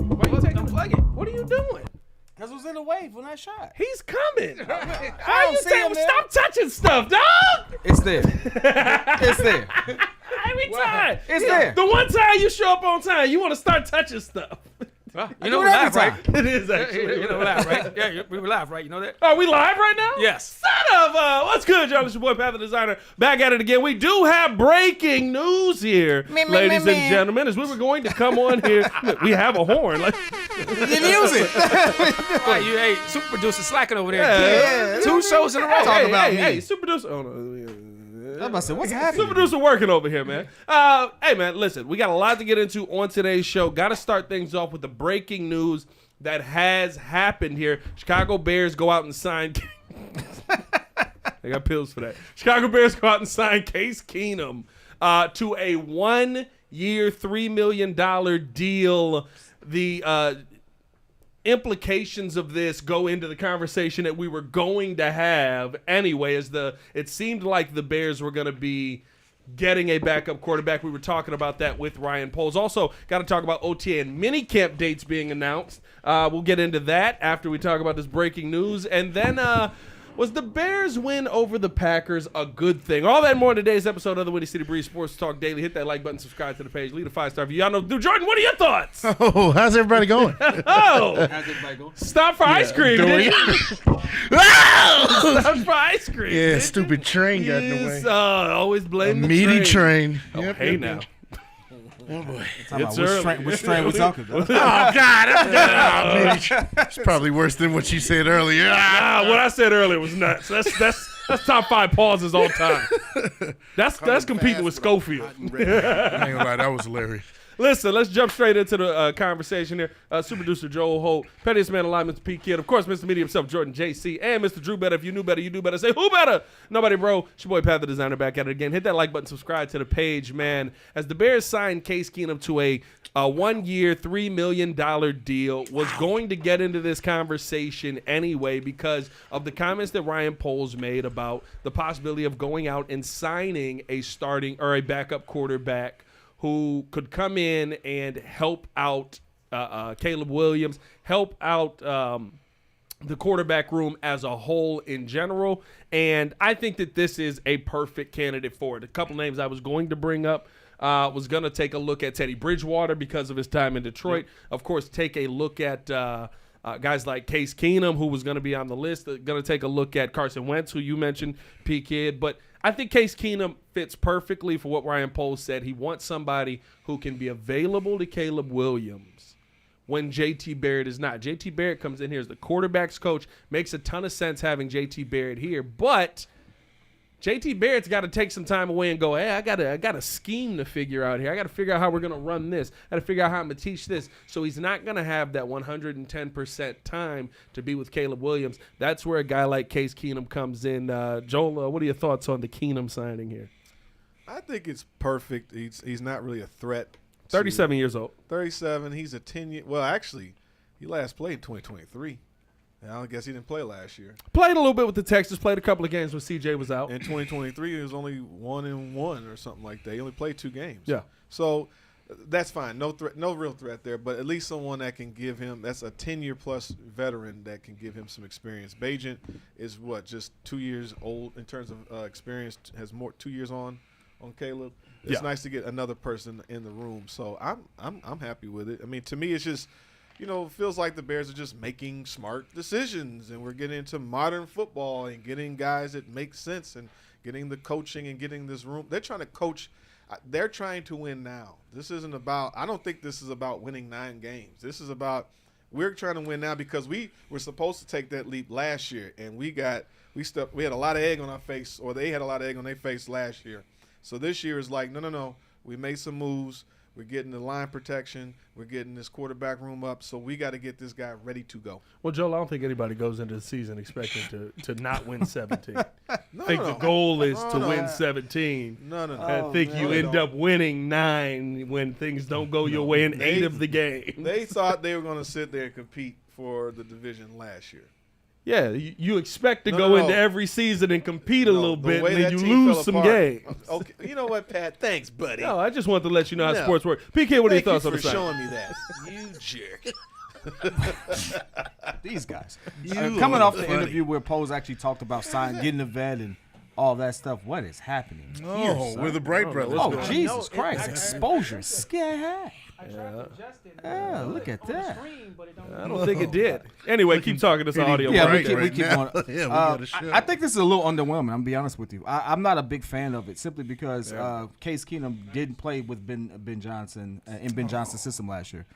Why you taking the flag? What are you doing? Because it was in the way when I shot. He's coming. I don't see him there. Stop touching stuff, dog. It's there. It's there. Every time. It's there. The one time you show up on time, you want to start touching stuff. You know we're live, right? It is actually. You know we're live, right? Yeah, we were live, right? You know that? Are we live right now? Yes. Son of what's good, y'all? It's your boy, Pat the Designer, back at it again. We do have breaking news here, ladies and gentlemen. As we were going to come on here, we have a horn. Like, You use it. Right, hey, super producer slacking over there. Yeah. 2 shows in a row. Talk about me. Hey, super producer. Oh, no. I'm about to say, what's happening? Super producer working over here, man. Hey, man, listen, we got a lot to get into on today's show. Got to start things off with the breaking news that has happened here. Chicago Bears go out and sign. I got pills for that. Chicago Bears go out and sign Case Keenum to a 1-year, $3 million deal. The implications of this go into the conversation that we were going to have anyway, as it seemed like the Bears were going to be getting a backup quarterback. We were talking about that with Ryan Poles. Also, got to talk about OTA and minicamp dates being announced. We'll get into that after we talk about this breaking news. And then was the Bears win over the Packers a good thing? All that and more in today's episode of the Windy City Breeze Sports Talk Daily. Hit that like button, subscribe to the page, leave a 5-star review. Y'all know, Jordan, what are your thoughts? Oh, how's everybody going? Oh, How's everybody going? stop for ice cream. Doing- Stop for ice cream. Yeah, stupid train got in the way. Yes, always A blame the meaty train. train. Oh, Yep, hey yep, now. yep. Oh boy. It's early. Which train we talking about? Oh God. It's probably worse than what she said earlier. What I said earlier was nuts. That's top 5 pauses all time. That's competing with Schofield. I ain't gonna lie, that was hilarious. Listen, let's jump straight into the conversation here. Super producer Joel Holt, pettiest man alive, Mr. P. Kid, of course, Mr. Media himself, Jordan JC, and Mr. Drew Better. If you knew better, you do better. Say, who better? Nobody, bro. It's your boy, Pat the Designer, back at it again. Hit that like button, subscribe to the page, man. As the Bears signed Case Keenum to a 1-year, $3 million deal, was going to get into this conversation anyway because of the comments that Ryan Poles made about the possibility of going out and signing a starting or a backup quarterback who could come in and help out Caleb Williams, help out the quarterback room as a whole in general. And I think that this is a perfect candidate for it. A couple names I was going to bring up. Was going to take a look at Teddy Bridgewater because of his time in Detroit. Yep. Of course, take a look at guys like Case Keenum, who was going to be on the list. Going to take a look at Carson Wentz, who you mentioned, P-Kid. But I think Case Keenum fits perfectly for what Ryan Poles said. He wants somebody who can be available to Caleb Williams when J.T. Barrett is not. J.T. Barrett comes in here as the quarterback's coach. Makes a ton of sense having J.T. Barrett here. But J.T. Barrett's got to take some time away and go, hey, I got a scheme to figure out here. I got to figure out how we're going to run this. I got to figure out how I'm going to teach this. So he's not going to have that 110% time to be with Caleb Williams. That's where a guy like Case Keenum comes in. Joel, what are your thoughts on the Keenum signing here? I think it's perfect. He's not really a threat. 37 years old. 37. He's a 10-year. Well, actually, he last played in 2023. I guess he didn't play last year. Played a little bit with the Texans. Played a couple of games when CJ was out. In 2023, he was only 1-1 or something like that. He only played 2 games. Yeah. So that's fine. No threat, no real threat there. But at least someone that can give him. That's a 10-year-plus veteran that can give him some experience. Bagent is just 2 years old in terms of experience. Has more 2 years on Caleb. It's nice to get another person in the room. So I'm happy with it. I mean, to me, it's just. It feels like the Bears are just making smart decisions, and we're getting into modern football and getting guys that make sense and getting the coaching and getting this room. They're trying to coach. They're trying to win now. This isn't about – I don't think this is about winning 9 games. This is about we're trying to win now because we were supposed to take that leap last year, and we had a lot of egg on our face, or they had a lot of egg on their face last year. So this year is like, no. We made some moves. We're getting the line protection. We're getting this quarterback room up. So we got to get this guy ready to go. Well, Joel, I don't think anybody goes into the season expecting to not win 17. I think the goal is to win 17. No. I think you end up winning 9 when things don't go your way in 8 of the games. They thought they were going to sit there and compete for the division last year. Yeah, you expect to go into every season and compete a little bit, and then you lose some games. Okay, you know what, Pat? Thanks, buddy. No, I just want to let you know how No. sports work. PK, what are your Thank you thoughts on for the side? showing me that. You jerk. These guys. You Coming are off the funny. interview where Pose actually talked about getting the vet and all that stuff, what is happening? here, Oh, son? we're the Bright Brothers. Oh, going on? Jesus Christ. Exposure. Scary. Yeah, look at that. I don't think it did. Anyway, keep talking. This audio. Yeah, right we there. keep now. going. Yeah, we got a show. I think this is a little underwhelming. I'm gonna be honest with you. I'm not a big fan of it simply because Case Keenum didn't play with Ben Johnson in Ben Johnson's system last year.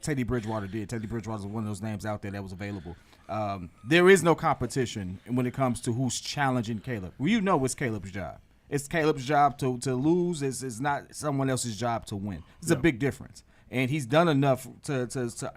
Teddy Bridgewater did. Teddy Bridgewater was one of those names out there that was available. There is no competition when it comes to who's challenging Caleb. Well, you know it's Caleb's job. It's Caleb's job to lose. It's not someone else's job to win. It's a big difference. And he's done enough to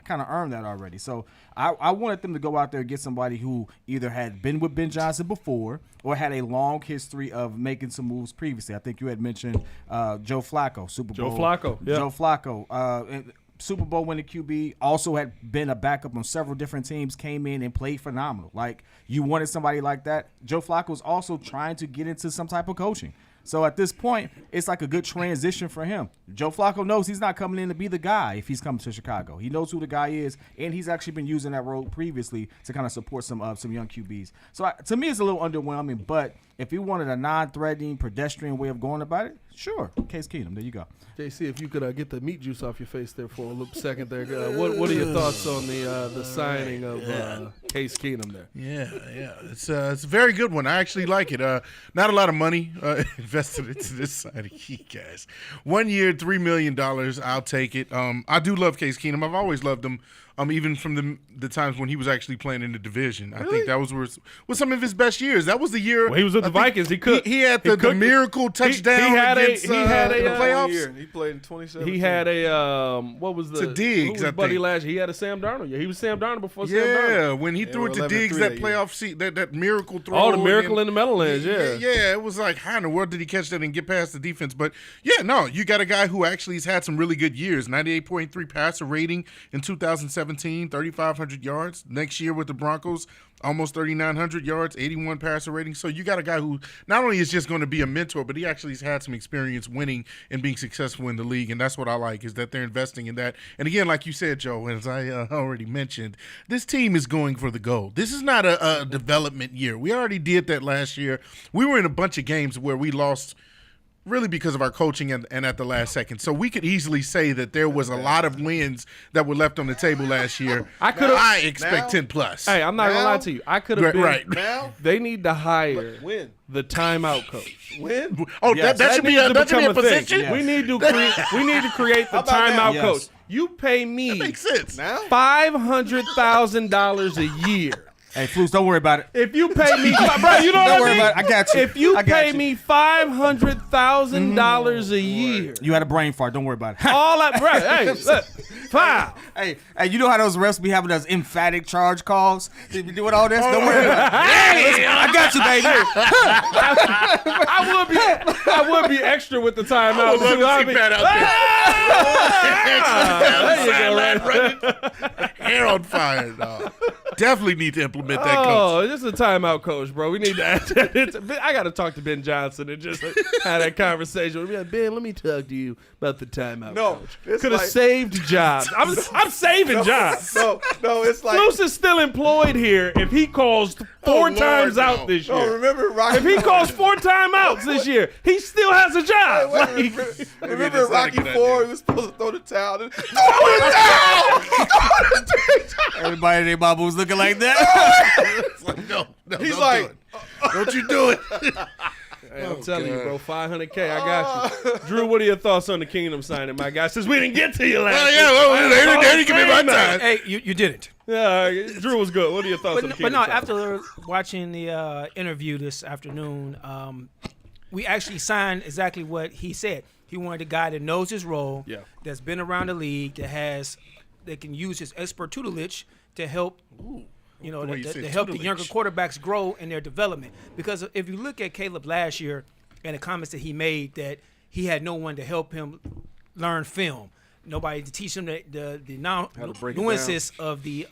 kind of earn that already. So I wanted them to go out there and get somebody who either had been with Ben Johnson before or had a long history of making some moves previously. I think you had mentioned Joe Flacco, Super Bowl. Joe Flacco, yeah. Joe Flacco, Super Bowl winning QB, also had been a backup on several different teams, came in and played phenomenal. Like, you wanted somebody like that. Joe Flacco was also trying to get into some type of coaching. So at this point, it's like a good transition for him. Joe Flacco knows he's not coming in to be the guy if he's coming to Chicago. He knows who the guy is, and he's actually been using that role previously to kind of support some young QBs. So to me, it's a little underwhelming, but if he wanted a non-threatening, pedestrian way of going about it, sure, Case Keenum, there you go. JC, if you could get the meat juice off your face there for a little second there. What are your thoughts on the signing of Case Keenum there? Yeah. It's a very good one. I actually like it. Not a lot of money invested into this signing, guys. 1 year, $3 million. I'll take it. I do love Case Keenum. I've always loved him. Even from the times when he was actually playing in the division. I think that was some of his best years. That was the year. Well, he was with the Vikings. He cooked. He had the miracle touchdown against he had a the playoffs. Year. He played in 2017. He had a what was the To Diggs, who was I Buddy think. last year? He had a Sam Darnold. Yeah, he was Sam Darnold before Sam Darnold. Yeah, when he threw it to 11-3 Diggs, that that year. playoff seat, that miracle throw. Oh, the miracle and in the Meadowlands. Yeah. Yeah, it was like, how in the world did he catch that and get past the defense? But yeah, no, you got a guy who actually has had some really good years. 98.3 passer rating in 2017, 3,500 yards. Next year with the Broncos, almost 3,900 yards, 81 passer rating. So you got a guy who not only is just going to be a mentor, but he actually has had some experience winning and being successful in the league. And that's what I like, is that they're investing in that. And again, like you said, Joe, as I already mentioned, this team is going for the gold. This is not a development year. We already did that last year. We were in a bunch of games where we lost really because of our coaching and at the last second. So we could easily say that there was a lot of wins that were left on the table last year. I expect 10 plus. Hey, I'm not gonna lie to you. I could have been. Right. Now, They need to hire win. the timeout coach. Win. Oh, Yes. that should be needs a, to that should be a become thing. position? Yeah. We need to create the about that? timeout Yes. coach. You pay me Makes sense. Now? $500,000 a year. Hey, Flus, don't worry about it. If you pay me, bro, you know what I Don't worry mean? about it. I got you. If you I got pay you. me $500,000 a year, You had a brain fart. Don't worry about it. all that, bro. Hey, look, five. Hey, you know how those refs be having those emphatic charge calls? They be doing all this? Don't worry about it. Hey, listen, I got you, baby. I would be extra with the timeout. I would love to see Pat out there. Hair on fire, dog. Definitely need to implement that coach. Oh, this is a timeout coach, bro. We need to add that. I got to talk to Ben Johnson and just have that conversation. We'll be like, Ben, let me talk to you about the timeout No, coach. it's Could have like- saved jobs. I'm saving jobs. No, it's like. Flus is still employed here if he calls four Lord, times no. out this year. No, remember Rocky? If he calls 4 timeouts this year, he still has a job. Wait, Like, remember that's not a Rocky good 4? idea. He was supposed to throw the towel. Throw the towel! Everybody and their mama was looking like that. It's like, no, He's don't like, do it. Don't you do it. Hey, I'm telling you, bro, $500K, I got you. Drew, what are your thoughts on the Kingdom signing, my guy? Since we didn't get to you last week. They didn't give me my time. Hey, you did it. Yeah, Drew was good. What are your thoughts on the But Kingdom no, signing? after watching the interview this afternoon, we actually signed exactly what he said. He wanted a guy that knows his role, Yeah. that's been around the league, that can use his expert tutelage to help, The way you to said help the tutelage. younger quarterbacks grow in their development. Because if you look at Caleb last year and the comments that he made, that he had no one to help him learn film, nobody to teach him the How to break it nuances of the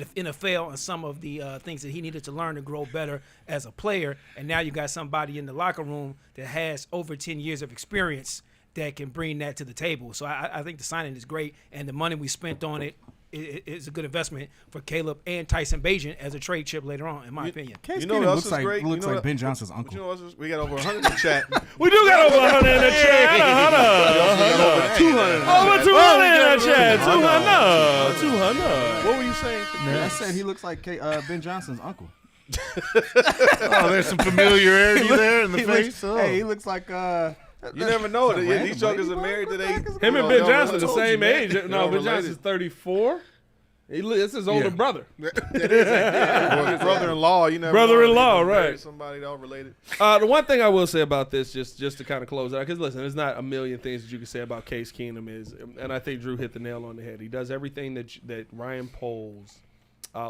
NFL and some of the things that he needed to learn to grow better as a player. And now you got somebody in the locker room that has over 10 years of experience that can bring that to the table. So I think the signing is great, and the money we spent on it is a good investment for Caleb and Tyson Bagent as a trade chip later on, in my opinion. Case You know what Keenum else looks is like great? looks You know like Ben Johnson's But uncle. you know what else? We got over 100 in the chat. We do got over 100 in the chat. Over 200. Over 200 in the chat. 200. What were you saying? I said he looks like Ben Johnson's uncle. Oh, there's some familiarity there in the He face. looks, hey, he looks like You never know. That's a These random jokers lady are married today. Him and Ben Johnson the same age. No, Ben related. Johnson's 34. It's his older brother. Brother-in-law. You never Brother-in-law, know. They married right. Somebody all related. The one thing I will say about this, just to kind of close out, because listen, there's not a million things that you can say about Case Keenum and I think Drew hit the nail on the head. He does everything that Ryan Poles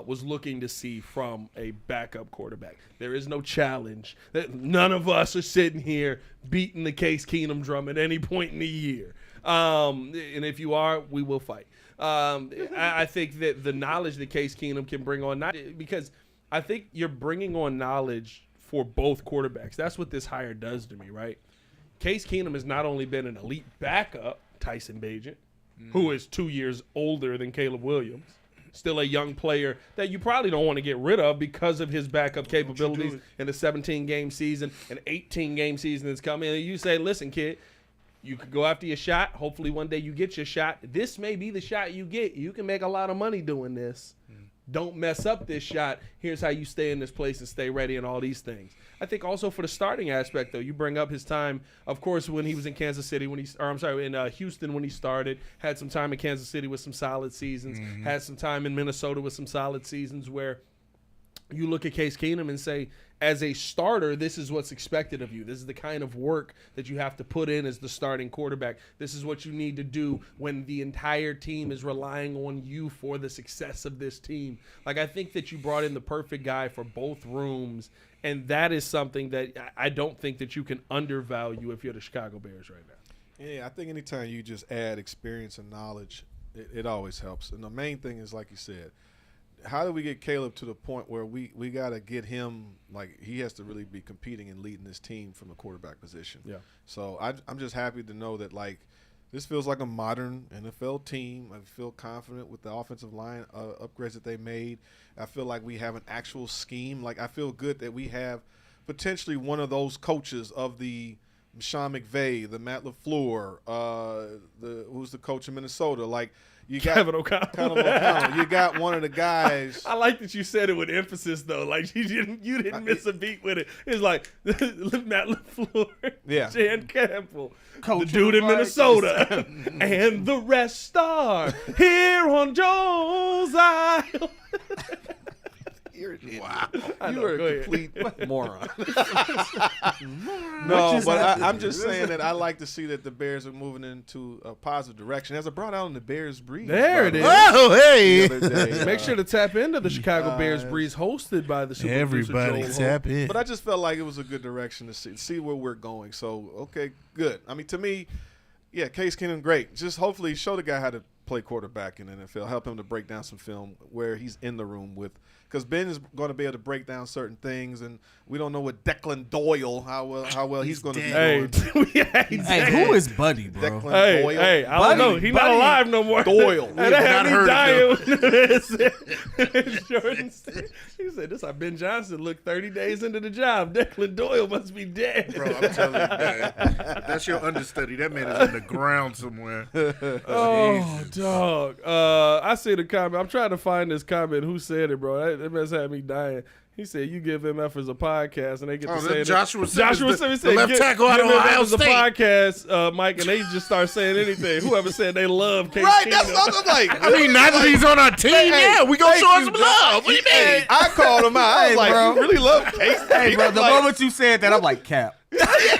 was looking to see from a backup quarterback. There is no challenge. None of us are sitting here beating the Case Keenum drum at any point in the year. And if you are, we will fight. I think that the knowledge that Case Keenum can bring on, because I think you're bringing on knowledge for both quarterbacks. That's what this hire does to me, right? Case Keenum has not only been an elite backup, Tyson Bagent, who is 2 years older than Caleb Williams, still a young player that you probably don't want to get rid of because of his backup capabilities in a 17-game season, an 18-game season that's coming. And you say, listen, kid, you could go after your shot. Hopefully one day you get your shot. This may be the shot you get. You can make a lot of money doing this. Don't mess up this shot. Here's how you stay in this place and stay ready and all these things. I think also for the starting aspect, though, you bring up his time, of course, when he was in Kansas City, in Houston when he started, had some time in Kansas City with some solid seasons, had some time in Minnesota with some solid seasons where you look at Case Keenum and say, as a starter, this is what's expected of you. This is the kind of work that you have to put in as the starting quarterback. This is what you need to do when the entire team is relying on you for the success of this team. Like, I think that you brought in the perfect guy for both rooms, and that is something that I don't think that you can undervalue if you're the Chicago Bears right now. Yeah, I think anytime you just add experience and knowledge, it always helps. And the main thing is, like you said, how do we get Caleb to the point where we got to get him, like, he has to really be competing and leading this team from the quarterback position. Yeah. So I'm just happy to know that, like, this feels like a modern NFL team. I feel confident with the offensive line upgrades that they made. I feel like we have an actual scheme. Like, I feel good that we have potentially one of those coaches of the Sean McVay, the Matt LaFleur, who's the coach in Minnesota, like, you got Kevin O'Connell. You got one of the guys. I like that you said it with emphasis, though. Like, you didn't miss a beat with it. It's like Matt LaFleur, Jan Campbell, Coach the dude in Minnesota, and the rest are here on Joe's Island. Wow, you know, are go a ahead. complete moron. No, but I'm just saying that I like to see that the Bears are moving into a positive direction. As I brought out in the Bears Breeze. There it is. Oh, hey. The other day, Make sure to tap into the Chicago Bears Breeze, hosted by the super Everybody producer Joel tap in. But I just felt like it was a good direction to see where we're going. So, okay, good. I mean, to me, yeah, Case Keenum, great. Just hopefully show the guy how to play quarterback in the NFL. Help him to break down some film where he's in the room with – because Ben is going to be able to break down certain things, and we don't know what Declan Doyle, how well he's going to be doing. Hey, who is Buddy, bro? Declan Doyle. Hey, I don't know. He's not alive no more. Doyle. And that had me not dying. Jordan said, he said, this how Ben Johnson looked 30 days into the job. Declan Doyle must be dead. Bro, I'm telling you, man, that's your understudy. That man is in the ground somewhere. Oh, dog. I see the comment. I'm trying to find this comment. Who said it, bro? That must have me dying. He said, you give MFers a podcast, and they get to say Joshua Simmons the said, left tackle out of Ohio MFers a State. podcast, Mike, and they just start saying anything. Whoever said they love Case Right, Keenum. that's what I'm like. I mean, now that he's on our team, yeah, we gonna show him some love. What do you mean? I called him out. I was like, bro. you really love Case? Hey, bro, the moment you said that, I'm like, Cap.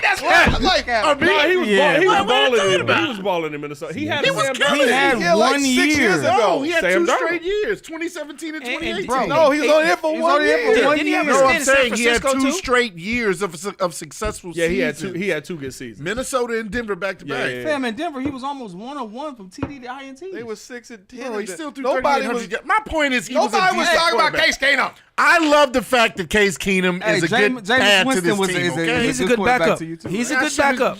That's right. I'm like, No, he was Yeah. he was What are you balling talking in about? he was balling in Minnesota. He had He Sam was Darnold. killing He had Yeah, like 1 6 year. years ago. No, he had Sam 2 Darnold. straight years, 2017 and 2018. Bro, No, he was only there for He's 1 only there for year. one Didn't he have a year. No, stint I'm in San saying he had Francisco, 2 too? straight years of successful Yeah, seasons. he had 2 good seasons. Minnesota and Denver back to back. Yeah. Fam, in Denver, he was almost 1-1 from TD to INT. They were 6-10. Bro, he still threw Nobody 3,800 was. yards. My point is, he was a Nobody was decent talking about quarterback. Case Keenum. I love the fact that Case Keenum Hey, is a Jameis good add to Winston this was team. is Okay? He's a good good quarterback backup. to you, too. He's a good backup.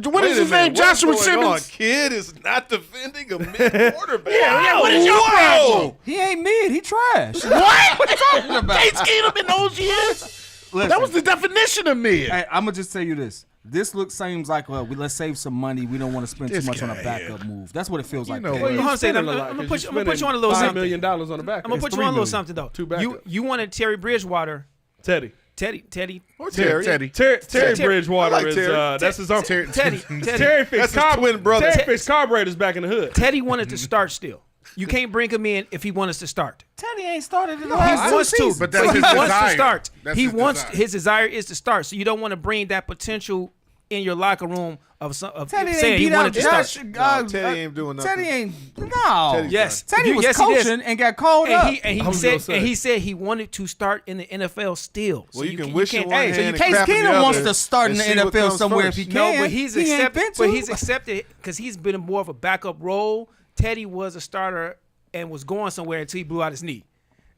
What is his name? Joshua Simmons. Kid is not defending a mid quarterback. Yeah, what is your problem? He ain't mid. He trash. What? What you talking about? Case Keenum in those years? Listen, That was the definition of mid. hey, I'm gonna just tell you this. This seems like let's save some money. We don't want to spend This too much on a guy backup move. That's what it feels like. know to me. what? Hold on a second. Spending a lot, I'm gonna 'cause put you on a little $5 something. million on the back. I'm gonna put you on a little something though. 2 backups. You wanted Terry Bridgewater, Teddy. Terry Terry. Terry Terry. Bridgewater I like is Terry. that's his uncle. Teddy Terry fixed That's his twin brother. Terry fixed carburetors back in the hood. Teddy wanted to start still. You can't bring him in if he wants to start. Teddy ain't started in the He last 2 wants to, seasons. but that's he his wants desire. to start. That's He his wants desire. his desire is to start. So you don't want to bring that potential in your locker room of Teddy saying ain't he beat out wanted to Josh. start. No, Teddy ain't doing nothing. Teddy ain't. No. Teddy's Yes, Teddy was yes, he is. coaching and got called up. And I was gonna say. he said he wanted to start in the NFL still. So Well, you can wish in can't- one hey, hand so you and can't- Case crap in the Keenum wants other to start in and the see what NFL comes somewhere first. if he No, can. but he's He ain't been accepted. But to. he's accepted because he's been in more of a backup role. Teddy was a starter and was going somewhere until he blew out his knee.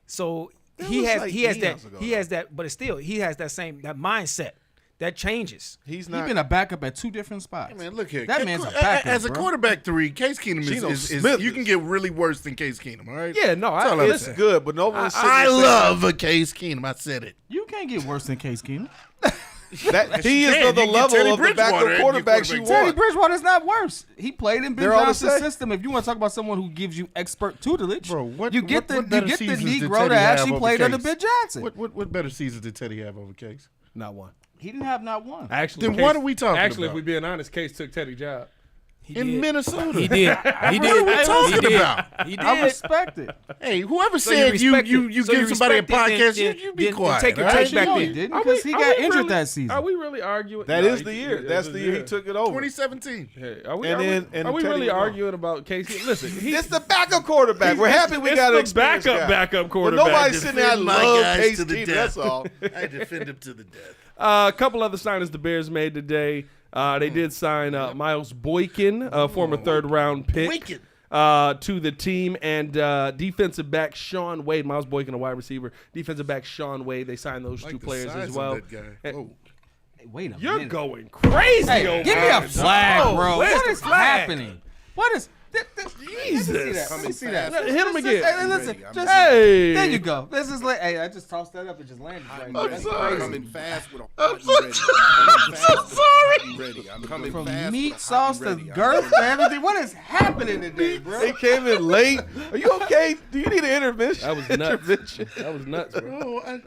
So he was has like he has that eons ago, he has that, but it's still he has that mindset that changes. He's He's not. been a backup at 2 different spots. Man, look here. That man's a backup, As a bro. quarterback 3, Case Keenum Geno is Smith you can is- get really worse than Case Keenum, all right? Yeah, no, That's all I'm It's saying. good, but no one's sitting I there saying love a Case Keenum. I said it. You can't get worse than Case Keenum. that he you is can. of the You get level Teddy of the backup Bridgewater and quarterbacks your you quarterback. Teddy want. Bridgewater's not worse. He played in Ben They're all the Johnson's same. system. If you want to talk about someone who gives you expert tutelage, Bro, what- you get what the better you get the seasons did Negro Teddy that have actually over played under Case? Ben Johnson. What better season did Teddy have over Case? Not one. He didn't have not one. Actually, Then what are we talking Actually, about? if we're being honest, Case took Teddy's job. He In did. Minnesota. He did. He What are did. we talking He did. about? He did. I respect it. Hey, whoever So you said you respect it. you So give you somebody a respect it, podcast, then- you be then quiet. take your all right? take back No, then. he didn't Are because we- he are got we injured really- that season. Are we really arguing? That No, is the year. That's the year he took it over. 2017. Hey, are we, And are then- we, and are we Teddy really was gone. arguing about Casey? Listen, It's the backup quarterback. We're happy we got an it's the backup But quarterback. nobody's sitting there. I Defend my love guys Case to the Keenum. death. That's all. I defend him to the death. A couple other signings the Bears made today. They did sign Miles Boykin, a former third-round pick, Boykin. to the team, and defensive back Sean Wade. Miles Boykin, a wide receiver. Defensive back Sean Wade. They signed those Like two the players size as of well. that guy. And- Whoa. Hey, wait a You're minute. going crazy Hey, over give me a there. flag, Oh, bro. where's What the is flag? happening? What is? Jesus. Let me see that. Hit him again. Hey, listen. Just, Hey. There you go. This is like, hey, I just tossed that up and just landed right there. That's sorry. crazy. Coming fast with a I'm so sorry. ready. I'm coming From fast meat with a sauce to girth to everything. What is happening today, bro? They came in late. Are you okay? Do you need an intervention? That was nuts. Intervention. That was nuts, bro. Oh,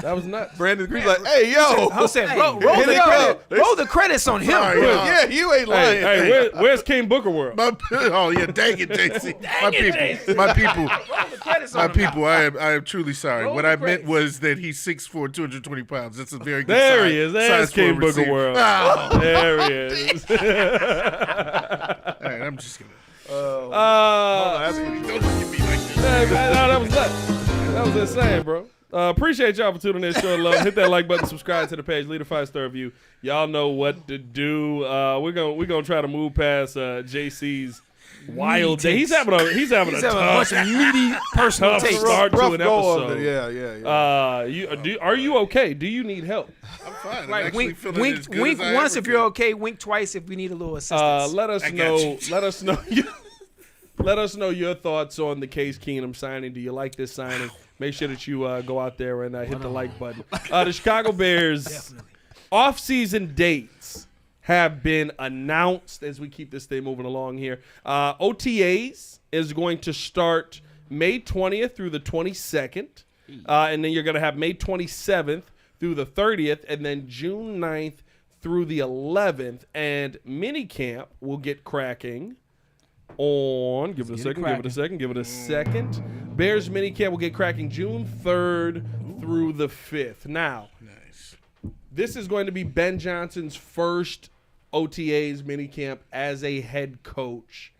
That was nuts. Brandon Green's like, hey, yo. I said, roll Hit the it credit. up. Roll the credits on him. Sorry, bro. y'all. Yeah, you ain't lying. Hey, where's King Booker World? oh yeah, dang it, JC. My people. Roll the credits My on him. people, I am truly sorry. Roll What the I meant credits. was that he's 6'4", 220 pounds. That's a very good There size, he is. There's size for a King Booker receiver. World. Oh, There he is. all right, I'm just gonna. That's what he Don't look at me like this. Hey, man, no, that was nuts. That was insane, bro. Appreciate y'all for tuning in. Show love. Hit that like button. Subscribe to the page. Leave a 5-star review. Y'all know what to do. We're gonna try to move past JC's wild day. He's having a He's having a bunch tough, of meaty personal tough takes. start to rough an go of episode. it. Yeah. Are you okay? Do you need help? I'm fine. I'm Right, actually wink, feeling wink, as good wink as I once ever if you're did. okay. Wink twice if we need a little assistance. Let us I got know. you. Let us know. Let us know your thoughts on the Case Keenum signing. Do you like this signing? Make sure that you go out there and hit the like button. The Chicago Bears off-season dates have been announced as we keep this thing moving along here. OTAs is going to start May 20th through the 22nd, and then you're going to have May 27th through the 30th, and then June 9th through the 11th. And minicamp will get cracking on, give it a second. Bears minicamp will get cracking June 3rd through the 5th. Now, This is going to be Ben Johnson's first OTAs minicamp as a head coach.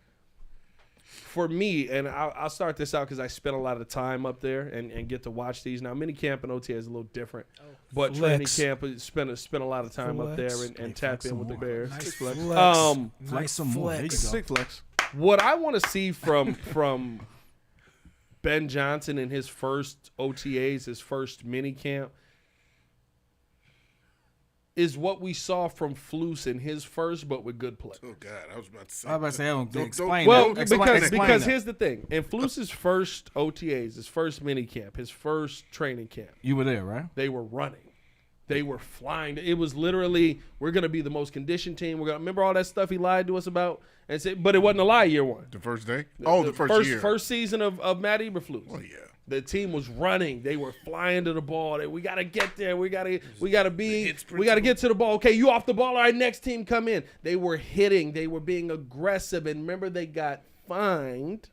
For me, and I'll start this out because I spent a lot of time up there and get to watch these. Now, minicamp and OTA is a little different, but Flex. training camp spent a lot of time up there Flex. and tap in with the Bears. Nice flex. Flex Nice some more. There you flex. go. Sick flex. What I want to see from Ben Johnson in his first OTAs, his first minicamp, is what we saw from Flus in his first, but with good play. Oh God, I was about to say. I was about to say, Don't- explain Well, that. because Explain that. here's the thing. In Flus's first OTAs, his first minicamp, his first training camp, You were there, right? they were running. They were flying. It was literally, we're going to be the most conditioned team. We're going to remember all that stuff he lied to us about, and said, but it wasn't a lie year one. The first day? Oh, the first year. First season of Matt Eberflus. Oh yeah. The team was running. They were flying to the ball. We got to get there. We got to get to the ball. Okay, you off the ball. All right, next team come in. They were hitting. They were being aggressive. And remember, they got fined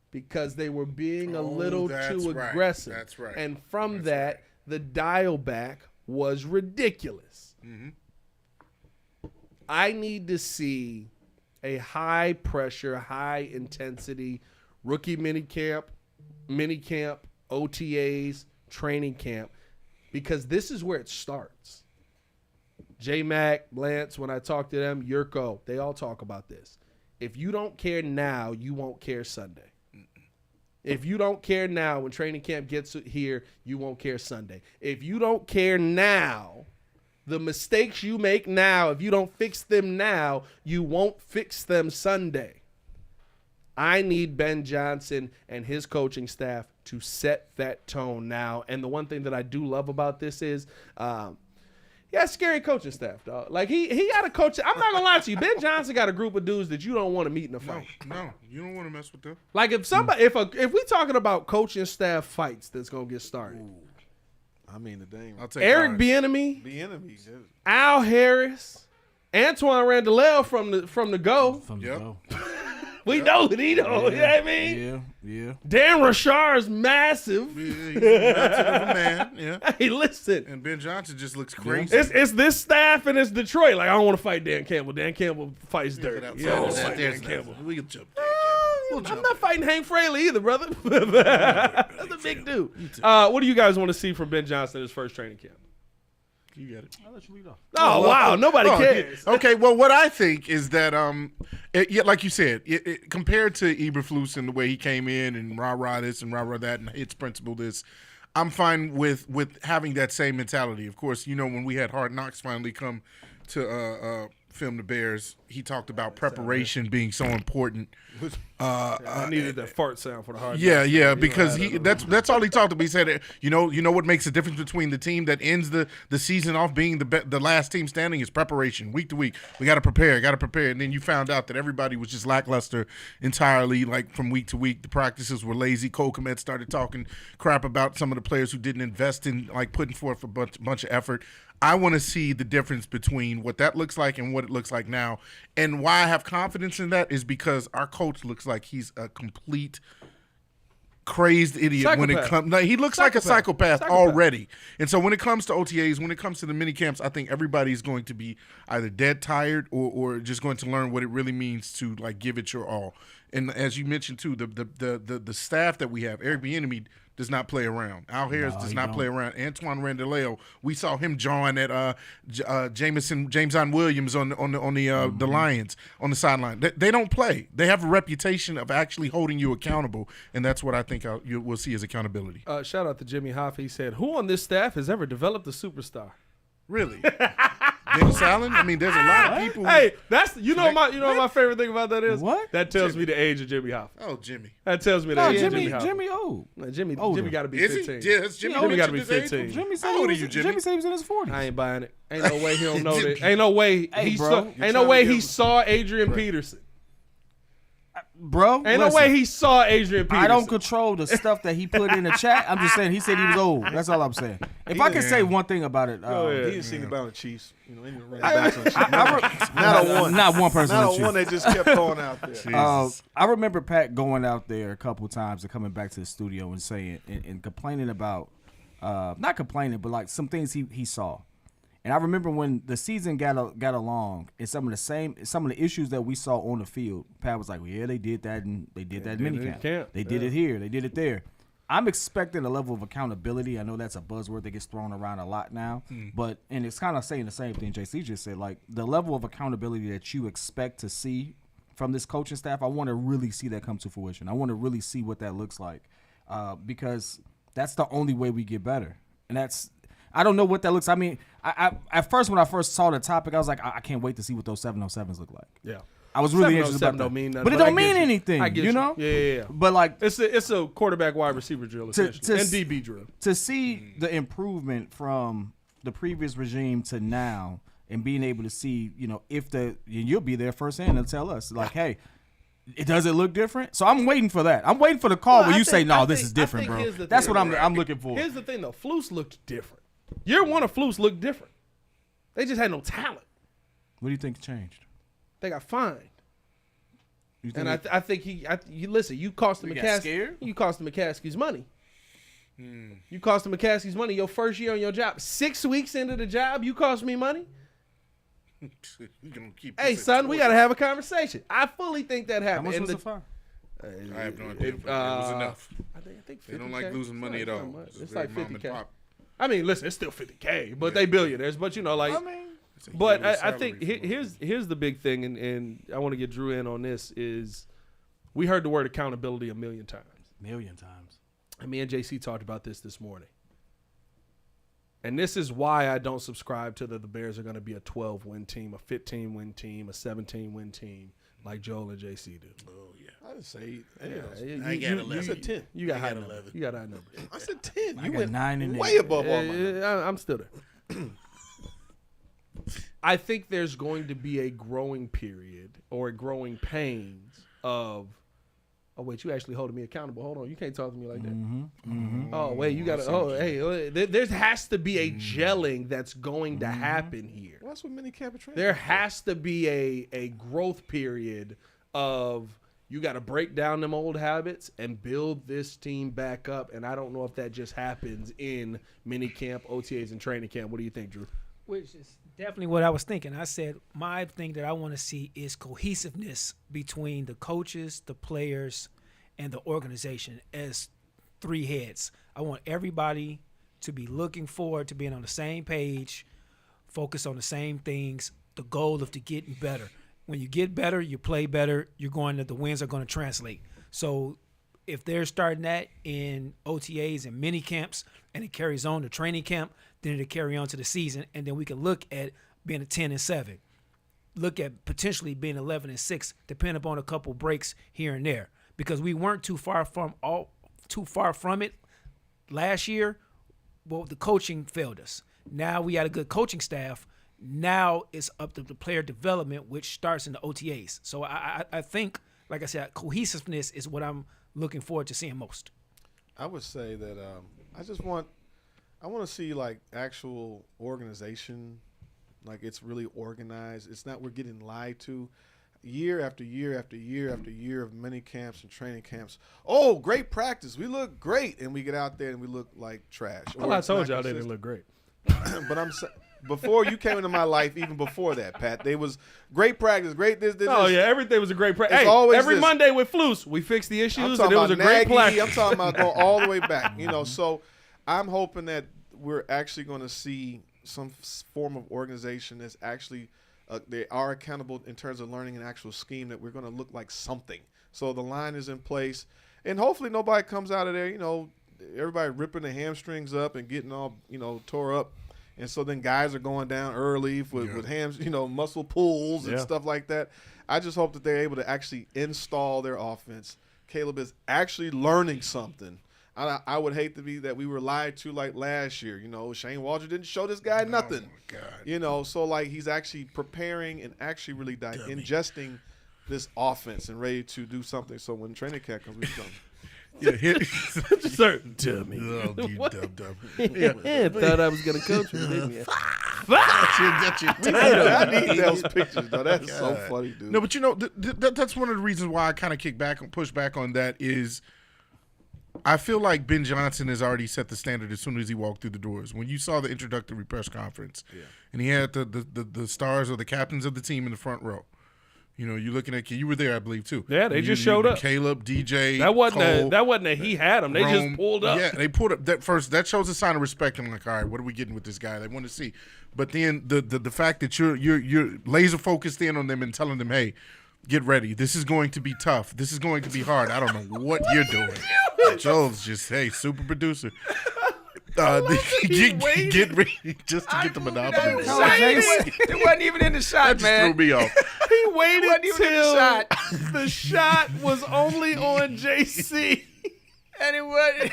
because they were being a little that's too right. aggressive. That's right. And from That's that, right. the dial back was ridiculous. Mm-hmm. I need to see a high pressure, high intensity rookie minicamp, OTAs, training camp, because this is where it starts. J-Mac, Lance, when I talk to them, Yurko, they all talk about this. If you don't care now, you won't care Sunday. If you don't care now, when training camp gets here, you won't care Sunday. If you don't care now, the mistakes you make now, if you don't fix them now, you won't fix them Sunday. I need Ben Johnson and his coaching staff to set that tone now. And the one thing that I do love about this is, he has scary coaching staff, dog. Like he got a coach. I'm not gonna lie to you. Ben Johnson got a group of dudes that you don't want to meet in a fight. No, you don't want to mess with them. Like if somebody, if we talking about coaching staff fights that's gonna get started, I mean, the dang I'll take Eric ours. Bieniemy, the enemies. Al Harris, Antoine Randall from the go. From Yep. the go. We know it. He know. You know what I mean? Yeah. Dan Rashard's massive. Yeah, he's a massive of a man. Yeah. Hey, listen. And Ben Johnson just looks crazy. It's this staff and it's Detroit. Like I don't want to fight Dan Campbell. Dan Campbell fights dirty. Outside Yeah, I don't of wanna that, fight there's Dan Campbell. nothing. We can jump. I'm not fighting Hank Fraley either, brother. That's a big dude. What do you guys want to see from Ben Johnson in his first training camp? You got it. I'll let you lead off. Oh, wow. Nobody Oh, cares. yeah. Okay, well, what I think is that, yeah, like you said, compared to Eberflus and the way he came in and rah-rah this and rah-rah that and its principle this, I'm fine with having that same mentality. Of course, you know, when we had Hard Knocks finally come to film the Bears, he talked about preparation being so important. I needed that fart sound for the hard. Yeah, because that's all he talked about. He said, you know what makes the difference between the team that ends the season off being the last team standing is preparation, week to week. We got to prepare, and then you found out that everybody was just lackluster entirely, like from week to week. The practices were lazy. Cole Kmet started talking crap about some of the players who didn't invest in like putting forth a bunch of effort. I want to see the difference between what that looks like and what it looks like now. And why I have confidence in that is because our coach looks like he's a complete crazed idiot when it comes. No, he looks like a psychopath already. And so when it comes to OTAs, when it comes to the mini camps, I think everybody's going to be either dead tired or just going to learn what it really means to like give it your all. And as you mentioned too, the staff that we have, Eric Bieniemy does not play around. Al Harris does not play around. Antoine Randall, we saw him jawing at Jameson Williams on the Lions on the sideline. They don't play. They have a reputation of actually holding you accountable, and that's what I think we'll see as accountability. Shout out to Jimmy Hoffa. He said, "Who on this staff has ever developed a superstar?" Really? Dennis Allen? I mean, there's a lot of people. Hey, that's what my favorite thing about that is. What? That tells me the age of Jimmy Hoffa. Oh, Jimmy. That tells me the No, age of Jimmy Jimmy Hoffa. old. No, Jimmy Older. got to be Is 15. he? Yeah, that's Jimmy. Jimmy got to be mentioned his age. 15. Jimmy said How old are you, Jimmy? Jimmy said he was in his 40s. I ain't buying it. Ain't no way he don't know that. Ain't no way Hey, he bro, saw. you're Ain't no trying way to he give- saw Adrian Peterson. Bro, Ain't no way he saw Adrian Peterson. I don't control the stuff that he put in the chat. I'm just saying he said he was old. That's all I'm saying. If I can say one thing about it, ahead. He didn't see anybody on the Chiefs. You know, any running backs on the Chiefs. not one person. Not on a the one Chiefs. that just kept throwing out there. I remember Pat going out there a couple times and coming back to the studio and saying and complaining about, not complaining, but like some things he saw. And I remember when the season got along, and some of the issues that we saw on the field, Pat was like, well, yeah, they did that, and they did that in minicamp. They did it here, they did it there. I'm expecting a level of accountability. I know that's a buzzword that gets thrown around a lot now, but it's kind of saying the same thing JC just said. Like, the level of accountability that you expect to see from this coaching staff, I want to really see that come to fruition. I want to really see what that looks like, because that's the only way we get better. And I don't know what that looks. I mean, I at first when I first saw the topic, I was like, I can't wait to see what those 707s look like. Yeah. I was really interested about that. Don't mean nothing, but it don't mean anything, I get you know? Yeah. But like, it's a quarterback wide receiver drill essentially, and DB drill. To see the improvement from the previous regime to now, and being able to see, if you'll be there firsthand and tell us, like, hey, does it look different? So I'm waiting for that. I'm waiting for the call where you say, no, this is different, bro. That's what I'm looking for. Here's the thing, though. Flus looked different. Year one of Flus looked different. They just had no talent. What do you think changed? They got fined. And I think you listen. You cost the McCaskey. You cost the McCaskey's money. You cost the McCaskey's money. Your first year on your job, 6 weeks into the job, you cost me money. Hey, son, we got to have a conversation. I fully think that happened. How much was the fine? I have no idea. It was enough. I think 50K. They don't like losing money at all. It's like 50K. I mean, listen, it's still 50K, but they billionaires. But but I think here's the big thing, and I want to get Drew in on this, is we heard the word accountability a million times. And me and JC talked about this morning. And this is why I don't subscribe to the Bears are going to be a 12-win team, a 15-win team, a 17-win team, like Joel and JC do. Oh, yeah. I didn't say I got 11. I said 10. You got high numbers. You got high numbers. I said 10. I You got went 9 and way 8. above all my numbers. I'm still there. I think there's going to be a growing period or a growing pains of, oh, wait, you actually holding me accountable. Hold on. You can't talk to me like that. Oh, wait, you got to, there has to be a gelling that's going to happen here. Well, that's what minicamp and training. There has to be a growth period of, you got to break down them old habits and build this team back up. And I don't know if that just happens in minicamp, OTAs, and training camp. What do you think, Drew? Which is definitely what I was thinking. I said my thing that I want to see is cohesiveness between the coaches, the players, and the organization as three heads. I want everybody to be looking forward to being on the same page, focus on the same things, the goal of to getting better. When you get better, you play better, the wins are going to translate. So if they're starting that in OTAs and mini camps and it carries on to training camp, then it'll carry on to the season, and then we can look at being a 10-7. Look at potentially being 11-6, depending upon a couple breaks here and there. Because we weren't too far from it last year. Well, the coaching failed us. Now we got a good coaching staff. Now it's up to the player development, which starts in the OTAs. So I think, like I said, cohesiveness is what I'm looking forward to seeing most. I would say that I want to see like actual organization, like it's really organized. It's not we're getting lied to. Year after year after year after year of mini camps and training camps. Oh, great practice. We look great. And we get out there and we look like trash. Well, I told y'all they didn't look great. But I'm saying, before you came into my life, even before that, Pat, they was great practice, great this. Oh, yeah, everything was a great practice. Hey, always every this. Monday with Flus, we fixed the issues, and it was a Nagy, great practice. I'm talking about going all the way back. So I'm hoping that we're actually going to see some form of organization that's actually they are accountable in terms of learning an actual scheme, that we're going to look like something. So the line is in place, and hopefully nobody comes out of there, everybody ripping the hamstrings up and getting all, tore up. And so then guys are going down early with hams, muscle pulls and stuff like that. I just hope that they're able to actually install their offense. Caleb is actually learning something. I would hate to be that we were lied to like last year. Shane Waldron didn't show this guy nothing. Oh, my God. So like he's actually preparing and actually really ingesting this offense and ready to do something. So when training camp comes, we come. Certain dummy. Oh, you dumb. Yeah, thought I was gonna coach him, didn't you? I need those pictures, though. That's so funny, dude. No, but that's one of the reasons why I kind of push back on that is I feel like Ben Johnson has already set the standard as soon as he walked through the doors. When you saw the introductory press conference, and he had the stars or the captains of the team in the front row. You know, you're looking at, you were there, I believe, too. Yeah, they just showed up. Caleb, DJ, That wasn't Cole, that wasn't a he had him. They Rome. just pulled up. Yeah, they pulled up. That shows a sign of respect. I'm like, all right, what are we getting with this guy? They want to see. But then the fact that you're laser focused in on them and telling them, hey, get ready. This is going to be tough. This is going to be hard. I don't know what you're doing. Joel's just, hey, super producer. Get ready just to get the monopoly. It wasn't even in the shot, That man. just threw me off. He waited wasn't even in the till shot. the shot was only on JC And it was.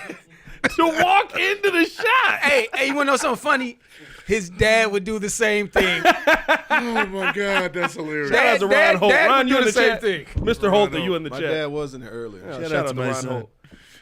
to walk into the shot. Hey, you want to know something funny? His dad would do the same thing. Oh my God, that's hilarious. Shout out to Ron Holt. Dad Ron, would you do in the the same chat. thing. Mr. Holt, are you in the My chat? dad was in there earlier. Shout out to my Ron son. Holt.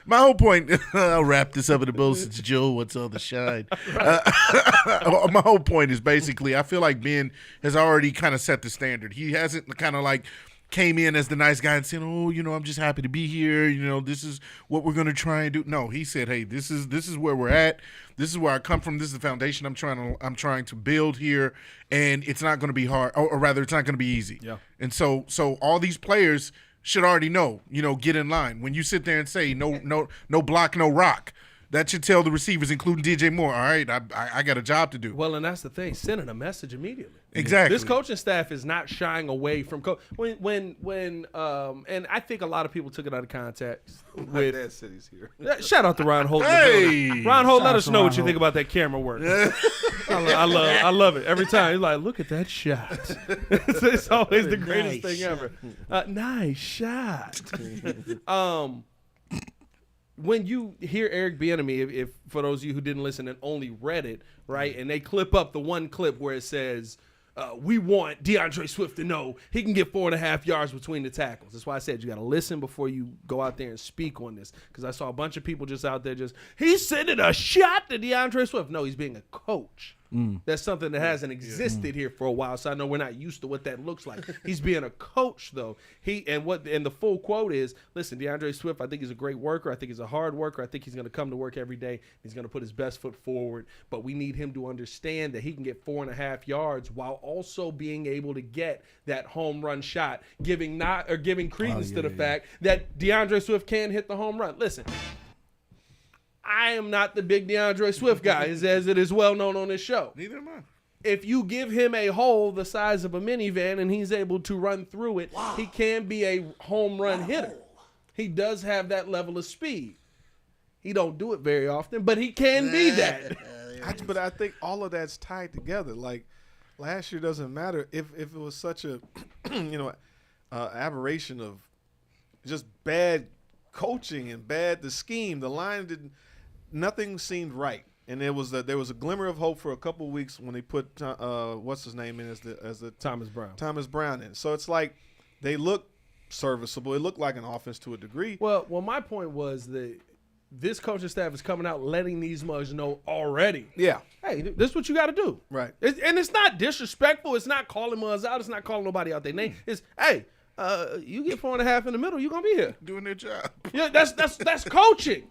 My whole point, I'll wrap this up in a bow since Joe wants all the shine. My whole point is basically, I feel like Ben has already kind of set the standard. He hasn't kind of like came in as the nice guy and said, oh, you know, I'm just happy to be here. You know, this is what we're going to try and do. No, he said, hey, this is where we're at. This is where I come from. This is the foundation I'm trying to build here. And it's not going to be hard, or rather, it's not going to be easy. Yeah. And so all these players should already know, you know, get in line. When you sit there and say no block, no rock, that should tell the receivers, including DJ Moore, all right, I got a job to do. Well, and that's the thing, sending a message immediately. Exactly. This coaching staff is not shying away from when and I think a lot of people took it out of context. My dad said he's here. Shout out to Ron Holt. Hey! Ron Holt, let Shout us out to know Ron what you think about that camera work. I love it every time. He's like, look at that shot. It's always the greatest thing ever. Nice shot. When you hear Eric Bieniemy, if for those of you who didn't listen and only read it, right, and they clip up the one clip where it says, we want DeAndre Swift to know he can get 4.5 yards between the tackles. That's why I said you got to listen before you go out there and speak on this, because I saw a bunch of people just out there he's sending a shot to DeAndre Swift. No, he's being a coach. That's something that hasn't existed here for a while, so I know we're not used to what that looks like. He's being a coach, though. And the full quote is, listen, DeAndre Swift, I think he's a great worker. I think he's a hard worker. I think he's going to come to work every day. He's going to put his best foot forward, but we need him to understand that he can get 4.5 yards while also being able to get that home run shot, giving credence to the fact that DeAndre Swift can hit the home run. Listen, I am not the big DeAndre Swift guy, as it is well known on this show. Neither am I. If you give him a hole the size of a minivan and he's able to run through it, he can be a home run hitter. He does have that level of speed. He don't do it very often, but he can be that. But I think all of that's tied together. Like last year doesn't matter if it was such a aberration of just bad coaching and the scheme. The line nothing seemed right. And there was a glimmer of hope for a couple of weeks when they put what's his name in as the Thomas Brown. Thomas Brown in. So it's like they look serviceable. It looked like an offense to a degree. Well, my point was that this coaching staff is coming out letting these mugs know already. Yeah. Hey, this is what you got to do. Right. And it's not disrespectful. It's not calling mugs out. It's not calling nobody out their name. It's, hey, you get 4.5 in the middle, you're going to be here. Doing their job. Yeah, that's coaching.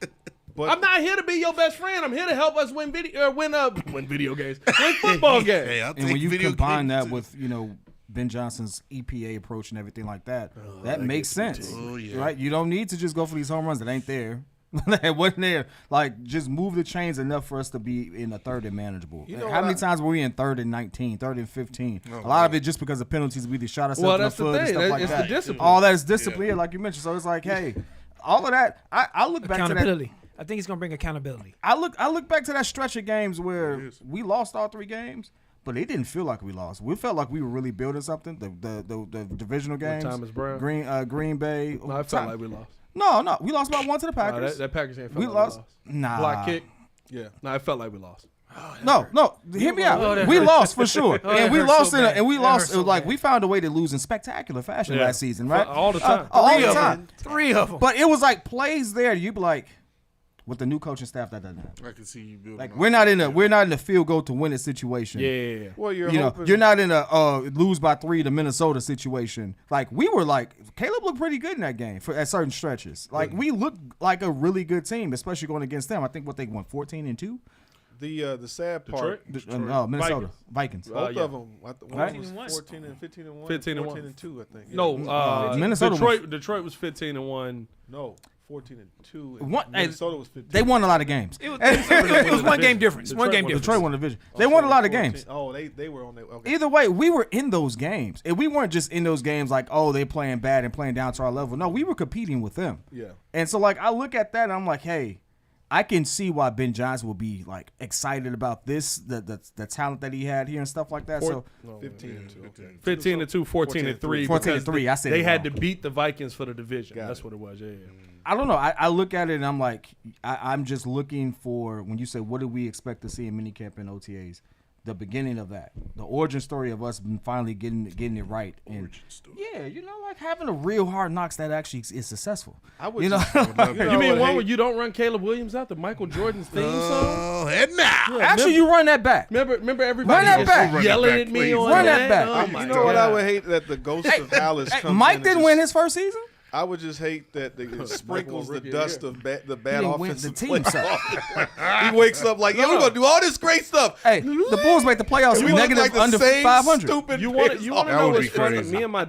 But I'm not here to be your best friend. I'm here to help us win video games, win football games. Hey, I'll And when take you video combine games that too. with, Ben Johnson's EPA approach and everything like that, that makes sense. Oh, yeah. Right? You don't need to just go for these home runs that ain't there. That wasn't there. Like, just move the chains enough for us to be in a third and manageable. You know How what many times were we in 3rd and 19, 3rd and 15? A lot of it just because of penalties. We either shot ourselves Well, in the that's the foot and thing. stuff like It's that. the discipline. All that is discipline, yeah, like you mentioned. So it's like, hey, all of that. I look back to that. Accountability. I think he's going to bring accountability. I look back to that stretch of games where we lost all 3 games, but it didn't feel like we lost. We felt like we were really building something. The divisional games. Thomas Brown? Green Bay. No, I felt like we lost. No, we lost by 1 to the Packers. That Packers ain't felt we like lost. we lost. Nah. Block kick. yeah. No, I felt like we lost. No, hear me out. that We hurt. lost for sure, that and we hurt lost so in bad. and we That lost hurt so like bad. we found a way to lose in spectacular fashion Yeah. last season, right? All the time. all Three the of time. them. 3 of them. But it was like plays there. You'd be like, With the new coaching staff, that doesn't happen. I can see you building. Like on we're not in a field goal to win it situation. Yeah. Well, you're You know, hoping. you're not in a lose by 3 to Minnesota situation. Like we were Caleb looked pretty good in that game at certain stretches. Like we looked like a really good team, especially going against them. I think what they won 14-2. The sad part. Minnesota Vikings. Both yeah. of them. One Right. was 14 and 15 and 1. 15 and 1. 14 and 2, I think. Yeah. No, Minnesota Detroit was 15-1. No, 14 and 2. And One- hey, Minnesota was 15. They won a lot of games. It was one game difference. One game difference. Detroit won the division. They won a lot of games. Oh, they were on there. Okay. Either way, we were in those games. And we weren't just in those games like, oh, they playing bad and playing down to our level. No, we were competing with them. Yeah. And so, like, I look at that and I'm like, hey, I can see why Ben Johnson will be, like, excited about this, the talent that he had here and stuff like that. So, 15 and 2. Okay. 15-2, 14-3. 14-3, I said they it had wrong. to beat the Vikings for the division. Got That's it. what it was. Yeah. I don't know. I look at it and I'm like, I'm just looking for, when you say, what do we expect to see in minicamp and OTAs? The beginning of that, the origin story of us finally getting it right, and yeah, you know, like having a real hard knocks that actually is successful. I would you know, You mean one where you don't run Caleb Williams out, the Michael Jordan's theme song? Oh, head now. actually, you run that back. Remember everybody Run that back. just yelling at me Please. on Run that back. Oh my You know what I God. would hate? That the ghost of Alice comes Mike in didn't and win just- his first season. I would just hate that it sprinkles the rookie dust of the bad didn't win, offensive the team play. sucked. He wakes up like, yeah, we're gonna do all this great stuff. Hey, the Bulls make the playoffs We with look negative like the under same 500. Stupid You want picks. to That know would what's be funny? crazy. Me and my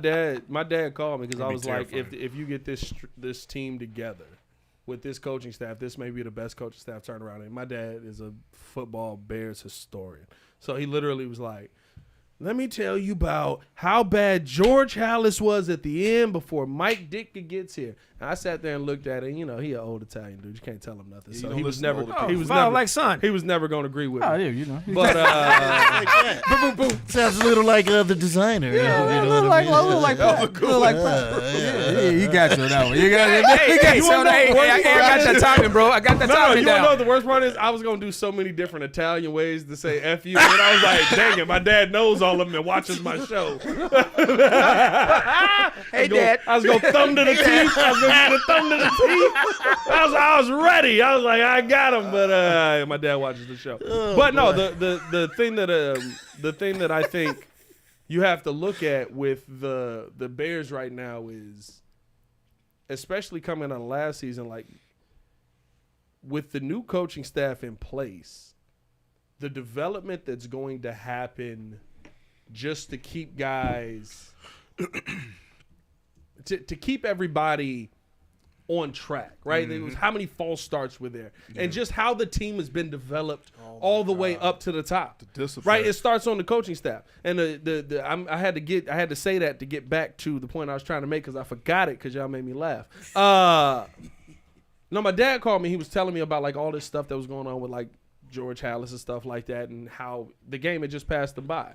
dad called me because I be was like, terrifying. if you get this team together with this coaching staff, this may be the best coaching staff turnaround. And my dad is a football Bears historian, so he literally was like, let me tell you about how bad George Halas was at the end before Mike Ditka gets here. And I sat there and looked at it. And, you know, he an old Italian dude. You can't tell him nothing. Yeah, So you he don't was listen to never. older He people. was Follow never like son. He was never going to agree with Oh me. yeah, you know. But Sounds a little like the designer. Yeah, look like that. Look like that. Yeah, he got you on that one. You got it. He got you on that one. I got that timing, bro. I got that No, timing you wanna know down. what the worst part is? I was gonna do so many different Italian ways to say "f you," and I was like, "Dang it, my dad knows all of them and watches my show." Hey, Dad. I was gonna thumb to the teeth. I was gonna get a thumb to the teeth. I was ready. I was like, I got him, but my dad watches the show. But no, the thing that I think you have to look at with the Bears right now is, especially coming on last season, like with the new coaching staff in place, the development that's going to happen just to keep guys to keep everybody on track, right? It was how many false starts were there, and just how the team has been developed all the way up to the top. discipline. Right, it starts on the coaching staff, and I had to say that to get back to the point I was trying to make because I forgot it because y'all made me laugh. No, my dad called me. He was telling me about like all this stuff that was going on with like George Halas and stuff like that, and how the game had just passed them by.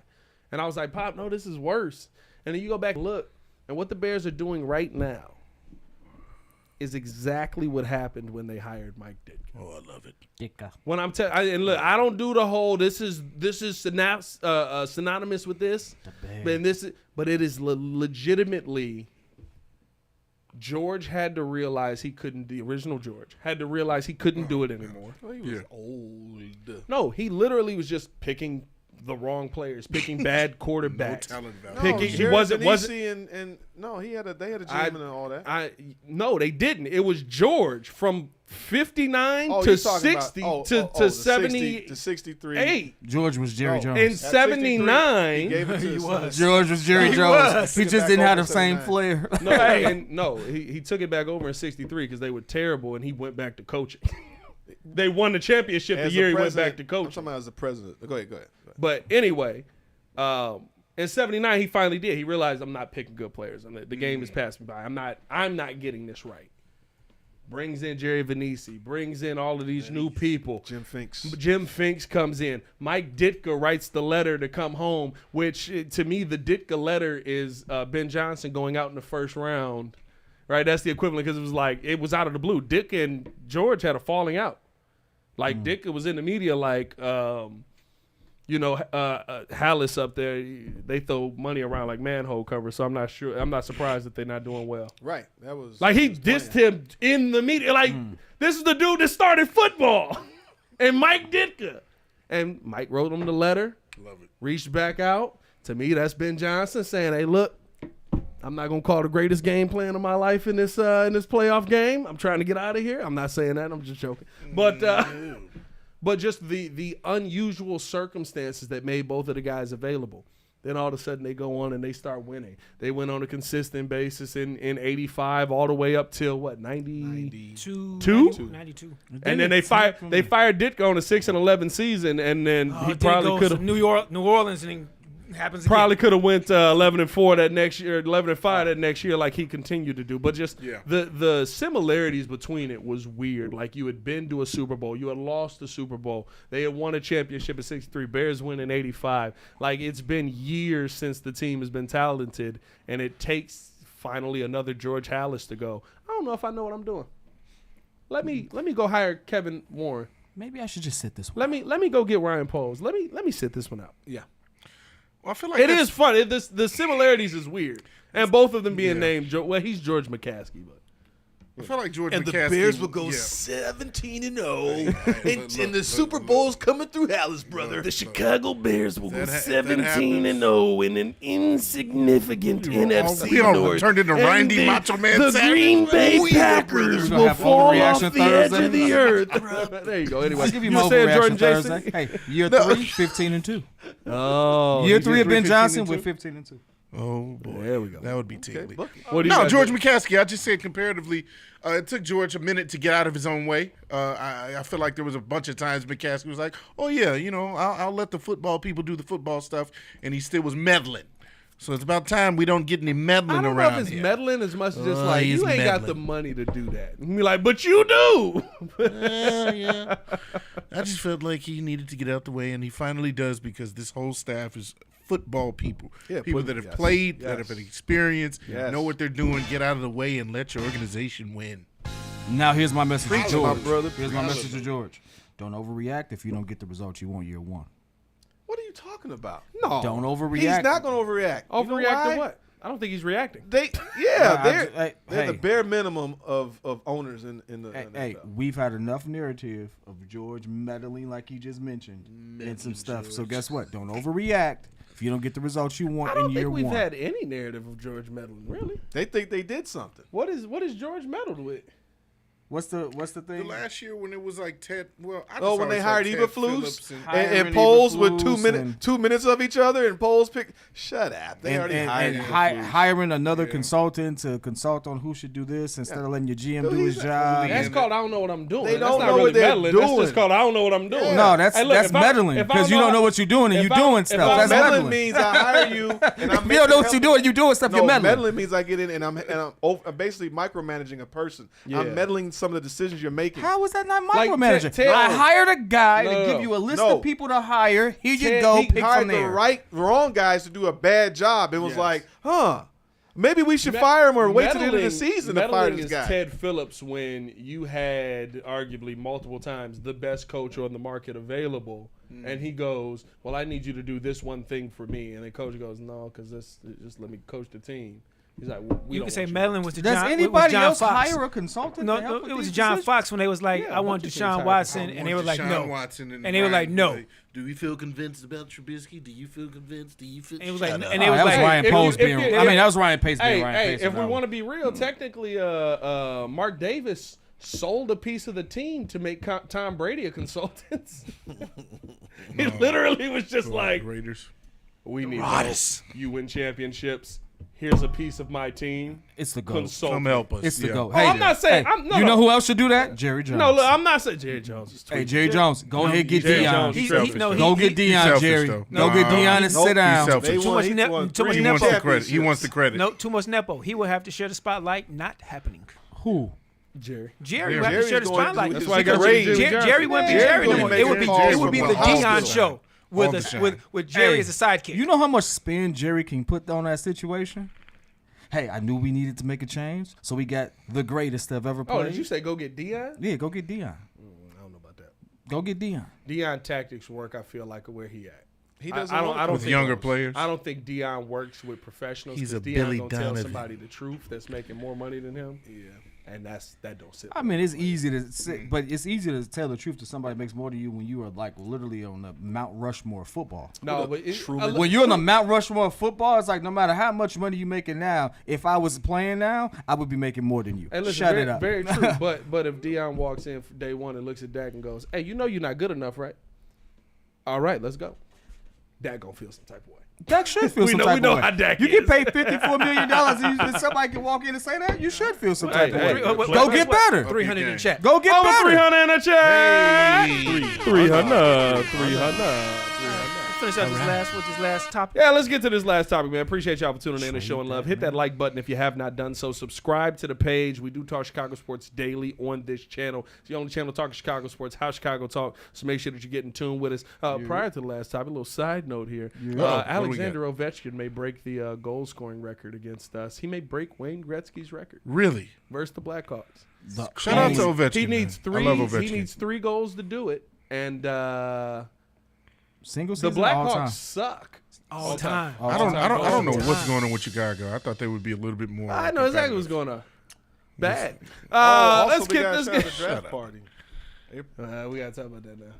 And I was like, Pop, no, this is worse. And then you go back and look, and what the Bears are doing right now is exactly what happened when they hired Mike Ditka. Oh, I love it. When I'm telling, and look, I don't do the whole. This is synonymous with this, but it is legitimately. George had to realize he couldn't. The original George had to realize he couldn't do it anymore. Well, he was old. No, he literally was just picking the wrong players, picking bad quarterbacks. talent value. No, Picking, he Jared wasn't. Venisi and no, they had a GM and all that. No, they didn't. It was George from 59 Oh, to you're talking about- 60 oh, to the 70 to 63. 8. George was Jerry Oh. Jones. In At 63, 79, he gave it to his son. George was Jerry Jones. He Took it just back didn't have over the same 79. flair. he took it back over in 63 because they were terrible, and he went back to coaching. They won the championship As the year a he went president- back to I'm coaching. talking about as a president. Go ahead. But anyway, in 79, he finally did. He realized I'm not picking good players, and the game has passed me by. I'm not getting this right. Brings in Jerry Venisi, brings in all of these new people. Jim Finks. Jim Finks comes in. Mike Ditka writes the letter to come home, which to me, the Ditka letter is Ben Johnson going out in the first round. Right? That's the equivalent because it was out of the blue. Ditka and George had a falling out. Like Ditka was in the media like, Halas up there, they throw money around like manhole covers, so I'm not surprised that they're not doing well. Right. That was Like he was dissed playing. him in the media. Like This is the dude that started football. And Mike Ditka. And Mike wrote him the letter. Love it. Reached back out. To me, that's Ben Johnson saying, hey, look, I'm not going to call the greatest game plan of my life in this playoff game. I'm trying to get out of here. I'm not saying that. I'm just joking. But just the unusual circumstances that made both of the guys available. Then all of a sudden they go on and they start winning. They went on a consistent basis in 85 all the way up till what, 92? 92. And then they fired Ditka on a 6-11 season, and then he probably could have New Orleans and happens again. probably could have went 11-4 that next year, 11-5 that next year, like he continued to do. But just the similarities between it was weird. Like you had been to a Super Bowl, you had lost the Super Bowl, they had won a championship in '63, Bears win in '85. Like it's been years since the team has been talented, and it takes finally another George Halas to go, I don't know if I know what I'm doing. Let me go hire Kevin Warren. Maybe I should just sit this one. Let me go get Ryan Poles. Let me sit this one out. Yeah. Well, I feel like It is fun. The similarities is weird, and both of them being named. Well, he's George McCaskey, but I feel like George And the McCaskey, Bears will go yeah. 17-0, and the Super Bowl's coming through Hallis, brother. the Chicago Bears will go That 17-0 in an insignificant NFC We all North. turned into And Randy the- Macho Man The Savage. Green Bay We here, Packers brother. will Have fall off overreaction the edge Thursday. of the earth. There you go. Anyway, I'll give you you my were saying Jordan overreaction Jason? Thursday. Hey, year 3, 15-2. Oh, Year he 3 did of Ben 15-2? Johnson with 15-2. Oh boy, There we go. That would be tickly. What do you No, guys George think? McCaskey. I just said comparatively, it took George a minute to get out of his own way. I feel like there was a bunch of times McCaskey was like, "Oh yeah, I'll let the football people do the football stuff," and he still was meddling. So it's about time we don't get any meddling I don't know around if it's here. meddling as much as just Oh, like he's you ain't got the meddling. money to do that. And be like, but you do. Yeah. I just felt like he needed to get out the way, and he finally does because this whole staff is football people. Yeah, People that have yes, played, that yes. have experience, Yes. know what they're doing, get out of the way, and let your organization win. Now here's my message to my George. brother. Here's my message to George. Don't overreact if you don't get the results you want year 1. What are you talking about? No. Don't overreact. He's not going to overreact. You know Overreact why? to what? I don't think he's reacting. They're Hey, the bare minimum of owners in the Hey, NFL. we've had enough narrative of George meddling, like he just mentioned, and some stuff. So guess what? Don't overreact if you don't get the results you I want don't in year think we've 1. had any narrative of George meddling. Really? They think they did something. What is George meddled with? What's the The thing? last year when it was like Ted, well, I just Oh, when always they saw hired Ted Eberflus Phillips and- and polls with Eberflus 2 minutes of each other, and polls pick. Shut up. They already hired Eberflus. hiring another consultant to consult on who should do this instead of letting your GM Dude, do his he's job. That's called I don't know what I'm doing. They That's don't not know really what they're meddling. That's doing. just called I don't know what I'm doing. No, that's Hey, look, that's if I- meddling if I because you know- don't know what you're doing and if you're I- doing if stuff. I- That's Meddling meddling. means I hire you, and I'm If you don't know what you're doing, you're doing stuff. No, You're meddling. meddling means I get in and I'm basically micromanaging a person. Yeah. I'm meddling some of the decisions you're making. How is that not Like, micromanaging? Ted- I hired a guy No, to no, give no. you a list No. of people to hire. Here you Ted- go. He Pick hired from there. the wrong guys to do a bad job and was Yes. like, maybe we should fire him or wait till the end of the Meddling- season to fire meddling this is guy. Ted Phillips when you had arguably multiple times the best coach on the market available, and he goes, "Well, I need you to do this one thing for me," and the coach goes, "No, because just let me coach the team." He's like, well, "We You don't can say want meddling was the Does John, was anybody John else Fox. hire a consultant? No, to help no, with it was these John decisions? Fox when they was like, Yeah, I a want bunch of Deshaun teams Watson, hired and they were like, Deshaun no. Watson And they were like, no. Do we feel convinced about Trubisky? Do you feel convinced? Do you feel? And it was like, Shut up. and they Oh, was that was like, Ryan if Pace you- being. if you- I mean, that was Ryan Pace being Hey, Ryan hey, Pace. if we on want to that be real, technically, Mark Davis sold a piece of the team to make Tom Brady a consultant. He literally was just like, Raiders. "We need help. You win championships. Here's a piece of my team. one. It's the goal. Consult. Come help us. It's the Yeah. goal. Oh, I'm not saying. Hey, No, you no. know who else should do that? Jerry Jones. No, look, I'm not saying Jerry Jones is Hey, tweaking. Jerry Jones, go ahead get Jerry Dion. Jones is selfish, no, though. Go he- get Dion, selfish, Jerry. though. Go get Dion and sit down. He's selfish. They Too won- much he net- won too much 3 He wants the credit. He championships. wants the credit. no, too much nepo. He will have to share the spotlight. Not happening. Who? Jerry. Jerry Yeah. will have to Jerry's share the going to spotlight. do his why I got raise. Jimmy Jerry, Johnson. Jerry wouldn't be Jerry's Jerry no gonna more. make It would be calls it would be from the the Dion hospital. show All with the a, time. with Jerry Hey, as a sidekick. You know how much spin Jerry can put on that situation? Hey, I knew we needed to make a change, so we got the greatest I've ever played. Oh, did you say go get Dion? Yeah, go get Dion. I don't know about that. Go get Dion. Dion tactics work. I feel like where he at. He doesn't I don't. want I don't With think younger those. players? I don't think Dion works with professionals. He's 'cause a Dion Billy gonna tell Donovan. somebody the truth that's making more money than him. Yeah. and that don't sit. I mean, it's easy to say, but it's easy to tell the truth to somebody that makes more than you when you are like literally on the Mount Rushmore of football. no, but When you're on the Mount Rushmore of football, it's like no matter how much money you making now, if I was playing now, I would be making more than you. And listen, Shut very, it up. very true. But if Deion walks in for day one and looks at Dak and goes, "Hey, you know you're not good enough, right? All right, let's go." Dak gonna feel some type of way. Dak should feel some type we know of way. how Dak you is. get paid $54 million and somebody can walk in and say that, you should feel some type of way. What- Go get better. 300 in check. Go get Over better. 300 in a check. 300. Finish up this last topic. Yeah, let's get to this last topic, man. Appreciate y'all for tuning in and showing love. Hit that like button if you have not done so. Subscribe to the page. We do talk Chicago sports daily on this channel. It's the only channel talking Chicago sports, how Chicago talk. So make sure that you get in tune with us. Prior to the last topic, a little side note here. Alexander Ovechkin may break the goal scoring record against us. He may break Wayne Gretzky's record Really? versus the Blackhawks. Shout out to Ovechkin. He needs man. I love Ovechkin. He needs 3 goals to do it, and Single the season all Blackhawks time. suck. All time. I don't know what's going on with Chicago. I thought they would be a little bit more. I know exactly what's going on. Bad. Also, Let's we get gotta this. shout out Get, the draft party. we gotta talk about that now.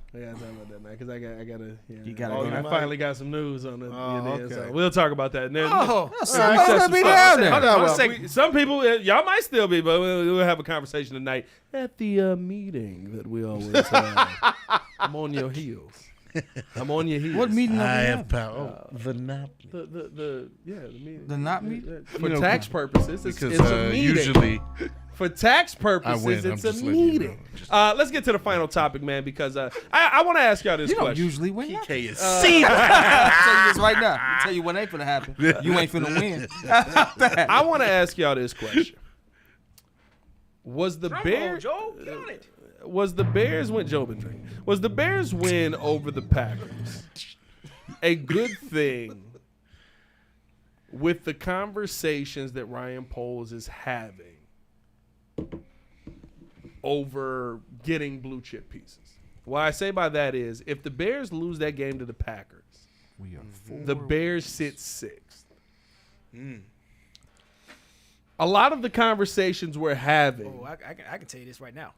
Because I gotta. Yeah. You gotta Oh, go. you I might- finally got some news on it. okay. So we'll talk about that. And then, Oh, Somebody's gonna be down there. Hold on, One second. some people, y'all might still be, but we'll have a conversation tonight at the meeting that we always have. I'm on your heels. I'm on your heels. What meeting I are we have having? power. The not. The meeting. The not meeting? For tax purposes, it's Because a meeting. usually For tax I purposes, win. I'm it's a just letting you meeting. know. Let's get to the final topic, man, because I want to ask y'all this You don't question. usually win. PK is I'll tell you this right now. I'll tell you what ain't finna happen. You ain't finna win. I want to ask y'all this question. Was the Bears Joe, get on it. was the Bears win Joe been drinking? Was the Bears win over the Packers a good thing with the conversations that Ryan Poles is having over getting blue chip pieces? What I say by that is if the Bears lose that game to the Packers, We are the Bears sit 6th. A lot of the conversations we're having. Oh, I can tell you this right now.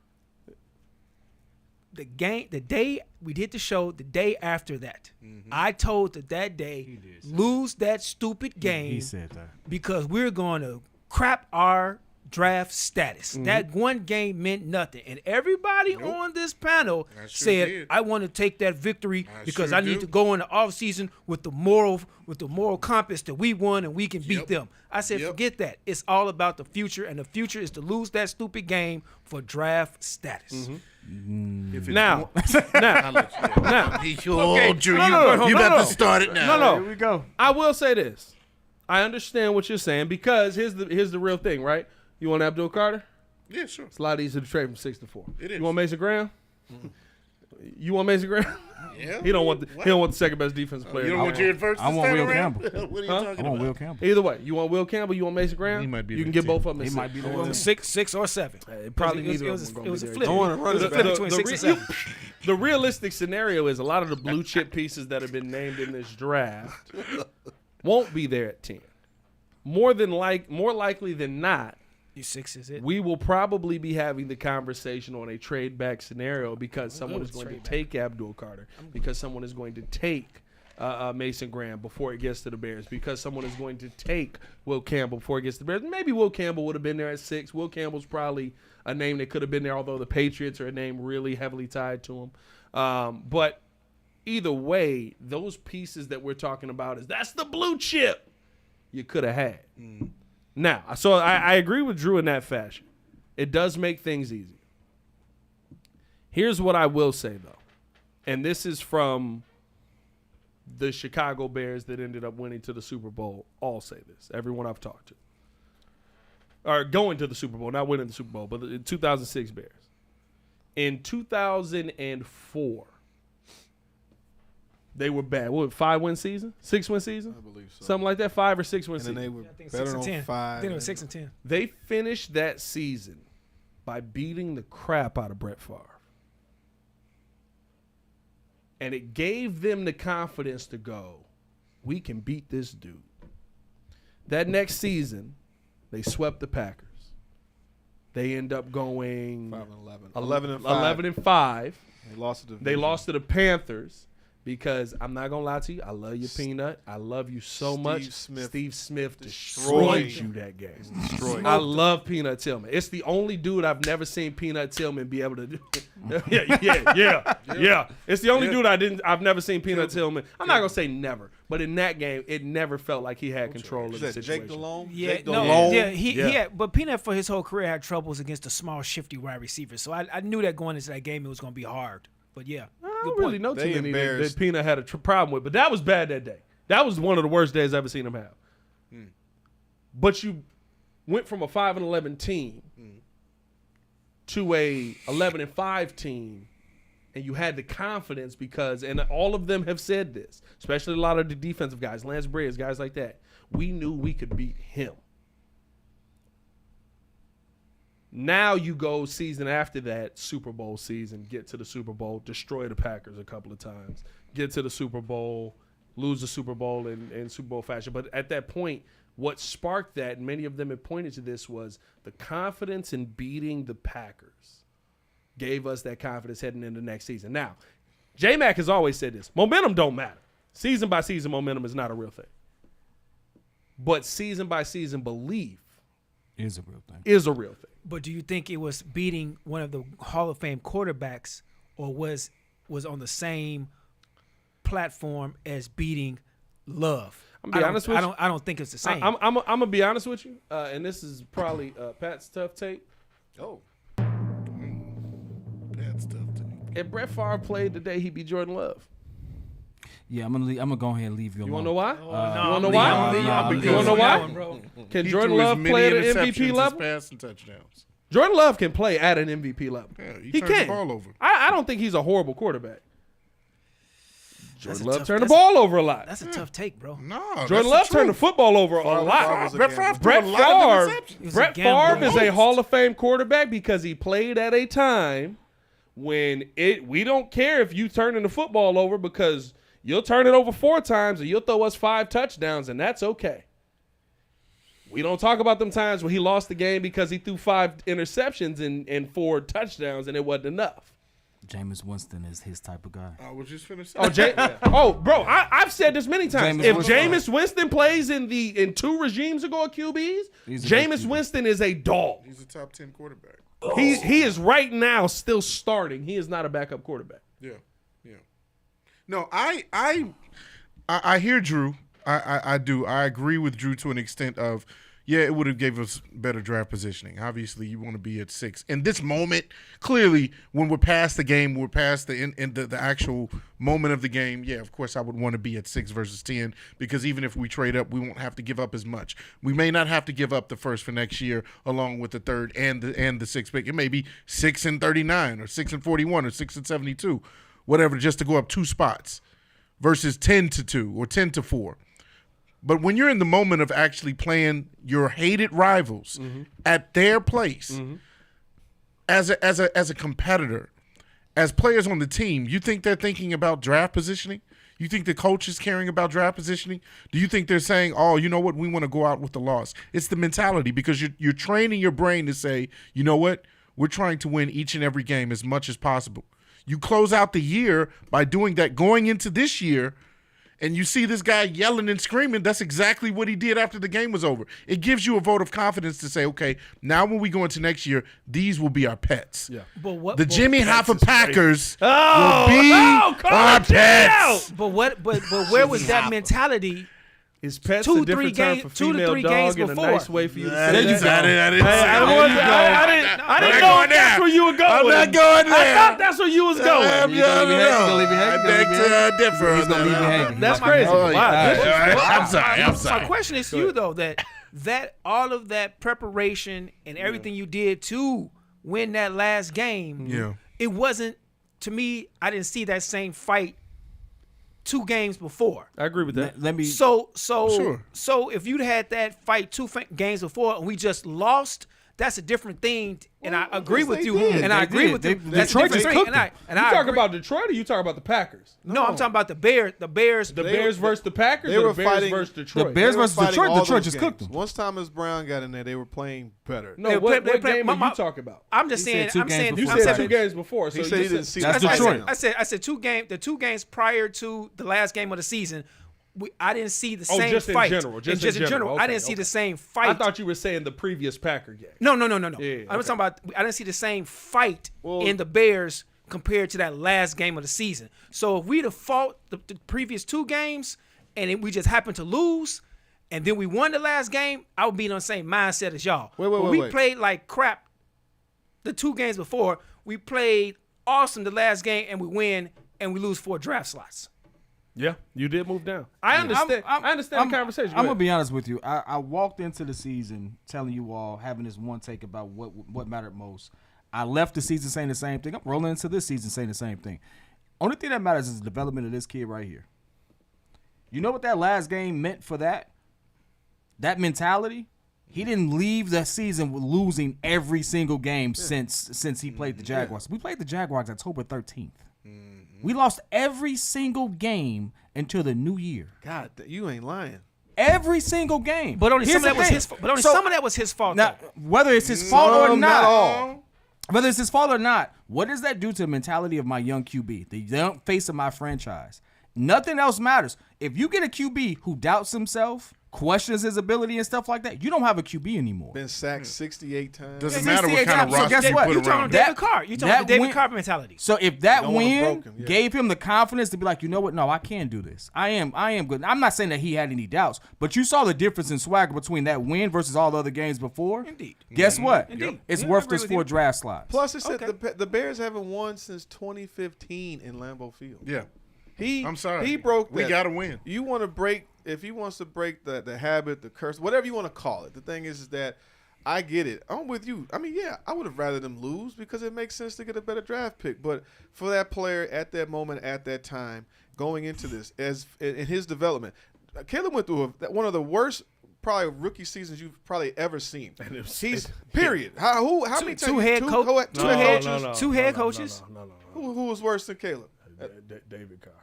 The day we did the show, the day after that, I told that day, lose that stupid game He said that. because we're going to crap our draft status. That one game meant nothing. And everybody on this panel said, did. I want to take that victory because sure I need do. to go in the offseason with the moral compass that we won and we can beat them. I said, forget that. It's all about the future, and the future is to lose that stupid game for draft status. Now, Oh, Drew, no, you no, about no. to start it now. no. Here we go. I will say this. I understand what you're saying because here's the real thing, right? You want Abdul Carter? yeah, sure. It's a lot easier to trade from 6 to 4. It is. You want Mason Graham? You want Mason Graham? Yeah. He don't want the second best defensive player. You in don't the want league. Jared Verse? I want Will Campbell. What are you Huh? talking I want about? Will Campbell. Either way, you want Will Campbell, you want Mason Graham? He might be You can there get too. both of them. He might be the It one. was 6 or 7. Probably it neither was, of them it was a gonna be flip. there. Don't want to run It was a it flip back. between 6 and 7. The realistic scenario is a lot of the blue chip pieces that have been named in this draft won't be there at 10. More likely than not, You 6 is it? we will probably be having the conversation on a trade back scenario because someone is going to take Abdul Carter, because someone is going to take Mason Graham before it gets to the Bears, because someone is going to take Will Campbell before it gets to the Bears. Maybe Will Campbell would have been there at 6. Will Campbell's probably a name that could have been there, although the Patriots are a name really heavily tied to him. But either way, those pieces that we're talking about that's the blue chip you could have had. Now, so I agree with Drew in that fashion. It does make things easier. Here's what I will say, though. And this is from the Chicago Bears that ended up winning to the Super Bowl. All say this. Everyone I've talked to. Or going to the Super Bowl, not winning the Super Bowl, but the 2006 Bears. In 2004, they were bad. What, 5-win season? 6-win season? I believe so. Something like that, 5 or 6-win And then season. they were I think 6 better and on 10. 5. I think it was 6 and 10. They finished that season by beating the crap out of Brett Favre. And it gave them the confidence to go, we can beat this dude. That next season, they swept the Packers. They end up going 5-11. 11-5. They lost to the They lost to the Panthers because I'm not gonna lie to you. I love you, Peanut. I love you so much. Steve Smith destroyed you that game. Destroyed. I love Peanut Tillman. It's the only dude I've never seen Peanut Tillman be able to do. yeah. It's the only dude I've never seen Peanut Tillman. I'm not gonna say never, but in that game, it never felt like he had control of the situation. Jake Delhomme? Yeah, Jake no, Delhomme? yeah, he had, but Peanut for his whole career had troubles against the small, shifty wide receivers. So I knew that going into that game it was going to be hard. But yeah, I don't really know too They many that embarrassed- Peanut had a problem with, but that was bad that day. That was one of the worst days I've ever seen him have. But you went from a 5-11 team to a 11-5 team, and you had the confidence because, and all of them have said this, especially a lot of the defensive guys, Lance Briggs, guys like that. We knew we could beat him. Now you go season after that, Super Bowl season, get to the Super Bowl, destroy the Packers a couple of times, get to the Super Bowl, lose the Super Bowl in Super Bowl fashion. But at that point, what sparked that, and many of them have pointed to this, was the confidence in beating the Packers gave us that confidence heading into next season. Now, J-Mac has always said this. Momentum don't matter. Season by season momentum is not a real thing. But season by season belief Is a real thing. is a real thing. but do you think it was beating one of the Hall of Fame quarterbacks, or was on the same platform as beating Love? I'm gonna be honest with you. I don't think it's the same. I'm gonna be honest with you, and this is probably Pat's tough take. Oh. Bad stuff. If Brett Favre played the day he beat Jordan Love, Yeah, I'm gonna go ahead and leave you alone. you wanna know why? No, you wanna know I'm why? leaving. I'm You wanna know leaving why? that one, bro. Can He Jordan threw as Love many play at an interceptions MVP as level? passing touchdowns. Jordan Love can play at an MVP level. Yeah, he he turns the can. ball over. I don't think he's a horrible quarterback. Jordan Love tough- turned the that's a- ball over a lot. That's a tough take, bro. No, Jordan Love turned the football over a lot. Brett Favre threw Brett a lot of Favre, interceptions. was Brett a gambling Favre is a host. Hall of Fame quarterback because he played at a time when we don't care if you turning the football over because you'll turn it over 4 times and you'll throw us 5 touchdowns and that's okay. We don't talk about them times when he lost the game because he threw 5 interceptions and 4 touchdowns and it wasn't enough. Jameis Winston is his type of guy. I was just finished. Bro, I've said this many times. Jameis If Winston. Jameis Winston plays in 2 regimes ago at QBs, He's a good Jameis QB. Winston is a dog. He's a top 10 quarterback. He is right now still starting. He is not a backup quarterback. Yeah. No, I hear Drew. I do. I agree with Drew to an extent of, yeah, it would have gave us better draft positioning. Obviously, you want to be at 6. In this moment, clearly, when we're past the game, we're past the actual moment of the game. Yeah, of course, I would want to be at 6 versus 10 because even if we trade up, we won't have to give up as much. We may not have to give up the first for next year, along with the 3rd and the 6th pick. It may be 6-39 or 6-41 or 6-72, whatever, just to go up 2 spots versus 10-2 or 10-4. But when you're in the moment of actually playing your hated rivals at their place, as a competitor, as players on the team, you think they're thinking about draft positioning? You think the coach is caring about draft positioning? Do you think they're saying, oh, you know what, we want to go out with the loss? It's the mentality because you're training your brain to say, you know what, we're trying to win each and every game as much as possible. You close out the year by doing that going into this year, and you see this guy yelling and screaming, that's exactly what he did after the game was over. It gives you a vote of confidence to say, okay, now when we go into next year, these will be our pets. Yeah. But The Jimmy Hoffa Packers will Oh, be call our it pets. But where was that mentality? Is pets 2 a to 3 different term games- for 2 to female 3 dog games and a before. nice way for you to There say you that? go. I didn't Hey, say I that. didn't know if that's where you were going. I'm not going there. I thought that's where you was going. You gonna leave me hanging? I beg to differ. He's gonna leave me hanging. That's crazy. Oh, Wow, yeah. this is- I'm My sorry. question is to you though that all of that preparation and everything you did to win that last game, Yeah. it wasn't, to me, I didn't see that same fight 2 games before. I agree with that. Let me. So Sure. if you'd had that fight 2 games before and we just lost, that's a different thing. And I agree yes, with they you. did. And I They agree did. with you. They- That's a Detroit different just thing. cooked And You I talk agree. about Detroit or you talk about the Packers? No, I'm talking about the Bears. The Bears. The Bears versus the Packers they or were the Bears fighting- versus The Detroit? Bears They were versus fighting Detroit. all Detroit those just games. cooked them. Once Thomas Brown got in there, they were playing better. No, They what play- game my- are you talking about? I'm just He said saying. two I'm games saying. You before I'm said saying- 2 games before. So He you said he just didn't see That's the Detroit. I said the 2 games prior to the last game of the season. I didn't see the Oh, same just in fight. general, just in in general. general. I Okay, didn't see okay. the same fight. I thought you were saying the previous Packer game. No. Yeah, I was okay. talking about. I didn't see the same fight Well- in the Bears compared to that last game of the season. So if we'd have fought the previous 2 games and we just happened to lose, and then we won the last game, I would be in the same mindset as y'all. Wait, But we wait. played like crap the 2 games before. We played awesome the last game, and we win, and we lose 4 draft slots. Yeah, you did move down. I understand. I understand the conversation. I'm gonna be honest with you. I walked into the season telling you all, having this one take about what mattered most. I left the season saying the same thing. I'm rolling into this season saying the same thing. Only thing that matters is the development of this kid right here. You know what that last game meant for that? That mentality? He didn't leave the season with losing every single game since he played the Jaguars. We played the Jaguars October 13th. We lost every single game until the new year. God, you ain't lying. Every single game. But only Here's some of that the was thing. his fault. But only So- some of that was his fault. Now, though. whether it's his fault or Some, not, not all. whether it's his fault or not, what does that do to the mentality of my young QB, the young face of my franchise? Nothing else matters. If you get a QB who doubts himself, questions his ability and stuff like that, you don't have a QB anymore. Been sacked 68 times. Doesn't Yeah, matter what 68 kind of times. So roster guess you what? put You talking around about him. David Carr. You talking about that the David win- Carr mentality. So if that No one win broke him, yeah. gave him the confidence to be like, you know what? No, I can do this. I am good. I'm not saying that he had any doubts, but you saw the difference in swagger between that win versus all the other games before. Indeed. Guess what? Indeed. It's Yeah, I worth agree this with 4 you. draft slots. Plus, it said Okay. the Bears haven't won since 2015 in Lambeau Field. Yeah. He, I'm sorry. He broke. We that. gotta win. You want to break? If he wants to break the habit, the curse, whatever you want to call it. The thing is that I get it. I'm with you. I mean, yeah, I would have rather them lose because it makes sense to get a better draft pick. But for that player at that moment, at that time, going into this, as in his development, Caleb went through one of the worst. Probably rookie seasons you've probably ever seen. He's period. How many times? Two head coaches. Two head coaches. No. Who was worse than Caleb? David Carr.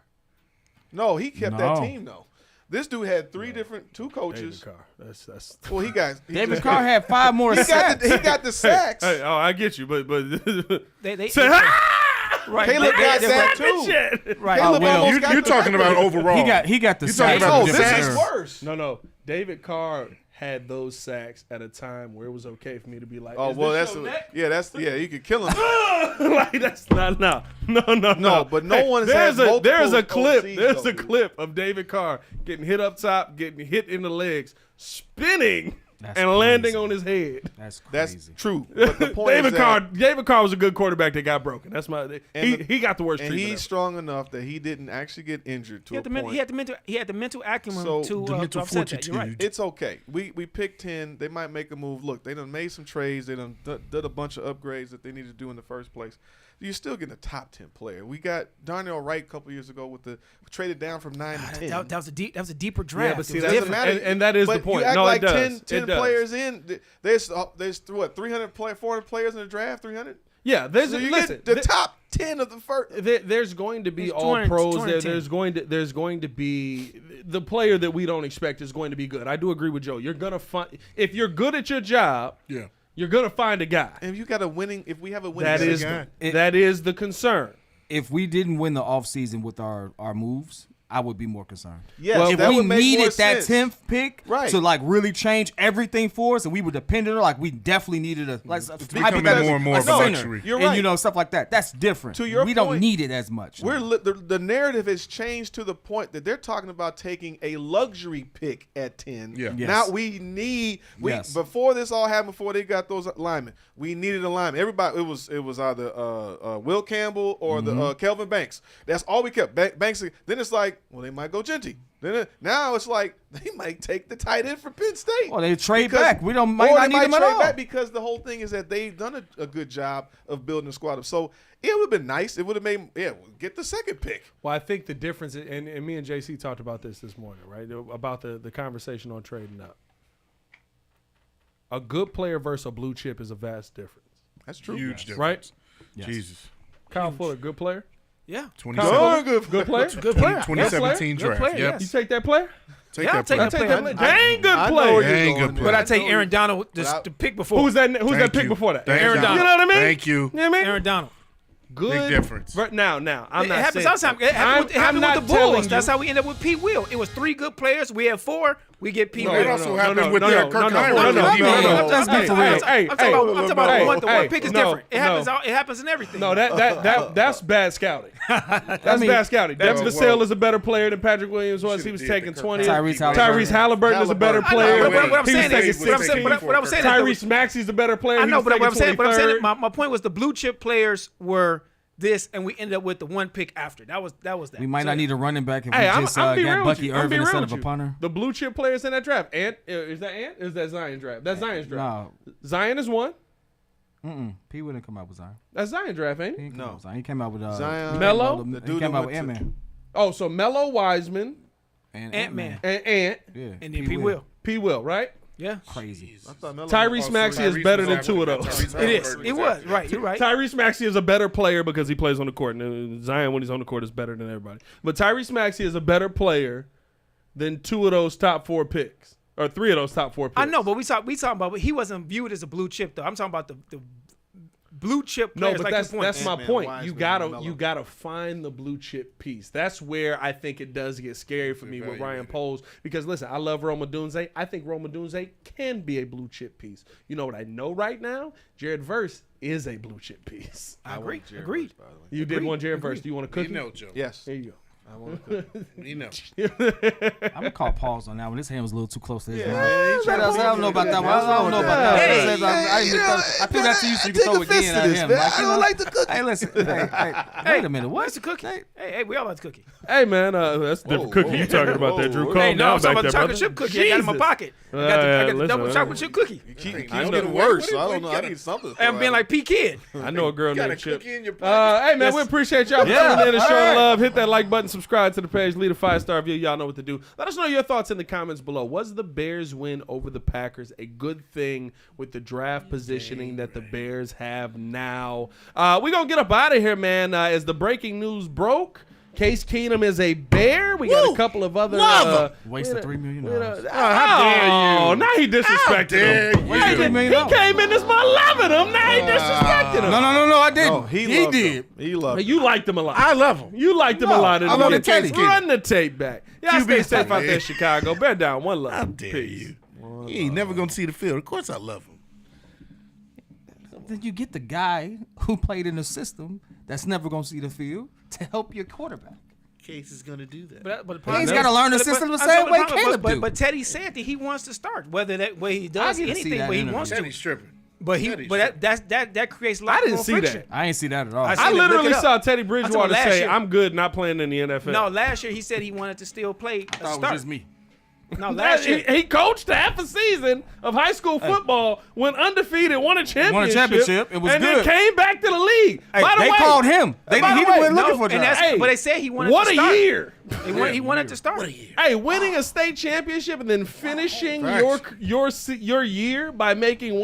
No, he kept that No. team though. This dude had two David coaches. Carr. That's. Well, he David Carr had 5 more he got sacks. he got the sacks. Hey, oh, I get you, but They say, right. Caleb got that too. shit. Right. Caleb well, almost got You're the talking about record. overall. he got the You sacks. talking about No, the this sacks? is worse. No. David Carr had those sacks at a time where it was okay for me to be like, Oh is well, this that's your neck? you could kill him. Like that's not no. No, but no one has there's multiple a clip. OCs There's though, a dude. clip of David Carr getting hit up top, getting hit in the legs, spinning That's and landing crazy. on his head. That's That's crazy. true. But the point David is Carr. that, David Carr was a good quarterback that got broken. That's my. And He got the worst and treatment. he's strong enough that he didn't actually get injured to He had, a the point. he had the mental acumen So, to, the mental offset that. You're right. fortitude. It's okay. We picked 10. They might make a move. Look, they done made some trades. They done did a bunch of upgrades that they needed to do in the first place. You're still getting a top 10 player. We got Darnell Wright a couple years ago traded down from 9 to 10. That was a deeper draft. but see, It was that's doesn't different. matter. and that is the But point. You act No, it like does. 10 It does. players in. There's what 400 players in the draft. 300. Yeah, there's So you listen. get the top 10 of the first. There's going to be It's all 200 pros. 210. There's going to be the player that we don't expect is going to be good. I do agree with Joe. You're gonna find if you're good at your job. Yeah. You're gonna find a guy. And if you got a winning, if we have a winning, That is guy. that is the concern. If we didn't win the offseason with our moves, I would be more concerned. Yes, if that we would make more needed that sense. 10th pick Right. to like really change everything for us, and we were dependent on, like we definitely needed a like becoming more and more of a center, luxury. You're and right. you know stuff like that. That's different. To your we don't point, need it as much. The narrative has changed to the point that they're talking about taking a luxury pick at 10. Yeah. Yes. Now we need Yes. before this all happened, before they got those linemen, we needed a lineman. Everybody, it was either Will Campbell or the Kelvin Banks. That's all we kept. Banks. Then it's like, well, they might go Genty. Then now it's like they might take the tight end from Penn State. Or they trade Because- back. We don't might or not they need might them at trade all. back because the whole thing is that they've done a good job of building a squad up. So it would have been nice. It would have made get the second pick. Well, I think the difference, and me and JC talked about this morning, right? About the conversation on trading up. a good player versus a blue chip is a vast difference. That's true. Huge difference. Right? Yes. Jesus. Kyle Fuller, good player. Yeah. 27, Good player. Good player. 2017 Good draft. player, Yep. yes. You take that player? Take Yeah, I'll that take player. that Take player. that player. Dang good I know player. where Dang you're good going player. But I there. take know Aaron you- Donald Without- the pick before. Who's that Thank pick you. before that? Thank Aaron you. Donald. You know what I mean? Thank you. You know what I mean? Aaron Donald. Good Big difference. Right now, I'm It not happens saying. sometimes. It happened I'm with not the telling Bulls. you. That's how we end up with Pete Will. It was 3 good players. We had 4. We get Pete No, Will. it also happened with Kirk Heinrich. Let's be for real. I'm talking about the one pick is no, different. It happens. It happens in everything. No, that's bad scouting. That's bad scouting. Devin well, Vassell is a better player than Patrick Williams was. He was did taking the 20. Tyrese Halliburton is a better I know, player. but what I'm He was saying taking is, what I'm 16. saying is, Tyrese Maxey's a better player. I He know, was but what I'm taking saying, 23rd. my point was the blue chip players were this, and we ended up with the 1 pick after. That was that. We might not need a running back if Hey, we just I'm be got real with Bucky you. I'm be Irvin real instead with of a you. punter. The blue chip players in that draft. Ant is that Ant? Is that Zion draft? That's Zion's draft. No, Zion is one. P wouldn't come out with Zion. That's Zion draft, ain't He it? didn't come No. out with Zion. He came out with Zion, Melo? the He dude came that out with went to- Ant-Man Oh, so Melo, Wiseman, and Ant-Man. and Ant, Yeah, And then P. Will. P. Will, right? Yeah. Crazy. I thought Melo- Tyrese Maxey is better than 2 of those. It is. It was. Right. You're right. Tyrese Maxey is a better player because he plays on the court. And Zion, when he's on the court, is better than everybody. But Tyrese Maxey is a better player than 2 of those top 4 picks. Or 3 of those top 4 picks. I know, but we talking about, but he wasn't viewed as a blue chip though. I'm talking about the blue chip No, players. but like that's your point. that's my Ant-Man, point. Wiseman, You and Melo. gotta find the blue chip piece. That's where I think it does get scary for me with Ryan Poles. Because listen, I love Roma Dunze. I think Roma Dunze can be a blue chip piece. You know what I know right now? Jared Verse is a blue chip piece. I agree. Jared Agreed. Verse, by the way. You did want Jared Verse. Do you want a cookie? You know, Joe. Yes. There you go. I want to cook. You know. I'm gonna call pause on that one. His hand was a little too close to his Yeah, mouth. man, I don't know about that one. I don't know about that Hey, one. I threw that to you so you can throw it again at him. I don't like the cookie. Hey, listen. Wait a minute. What's What? the cookie? Hey, we all like the cookie. Hey man, that's the different cookie you talking about there, Drew. Calm Hey, no, down I'm talking back about the there, chocolate chip brother. cookie. I got it in my Jesus. pocket. I got the listen, double chocolate chip cookie. Keep I know. getting worse. So I don't know. I need something. to Hey, I'm throw being at like P Kid. I know a girl Got a named Chip. cookie in your pocket. Hey man, we appreciate y'all for Yeah. tuning in and All showing right. love. Hit that like button, subscribe to the page, leave a 5-star review. Y'all know what to do. Let us know your thoughts in the comments below. Was the Bears win over the Packers a good thing with the draft positioning that the Bears have now? We gonna get up out of here, man. As the breaking news broke, Case Keenum is a Bear. We got a couple of other Wasted $3 million. how dare you? Now he disrespected dare him. you. Hey, $3 million. he came in this month loving him. Now he disrespected him. No, I didn't. No, he loved did. him. He loved him. You liked him a lot. I love him. You liked him a lot. In I the love beginning. Teddy. Run the tape back. Y'all QB stay safe out Case. there, Chicago. Bear down. One love. How dare Peace. you? He ain't never gonna see the field. Of course, I love him. Then you get the guy who played in the system that's never gonna see the field to help your quarterback. Case is going to do that. But He's gotta learn the system the same way Caleb do. But Teddy said that he wants to start, whether that way he does I get to see anything, that but he interview. wants to. Teddy's tripping. But Teddy's that creates a lot I didn't more see friction. that. I ain't see that at all. I I seen it. literally Look it up. saw Teddy I'm Bridgewater talking about last say, year. "I'm good, not playing in the NFL." No, last year he said he wanted to still play a I thought it was start. just me. No, last year. He coached half a season of high school football, went undefeated, won a championship, It was and good. then came back to the league. Hey, By the they way, called him. They by the he way, wasn't looking No, for a and job. that's, but they said he wanted What to a start. year! He wanted to start. Hey, winning a state championship and then finishing Facts. your year by making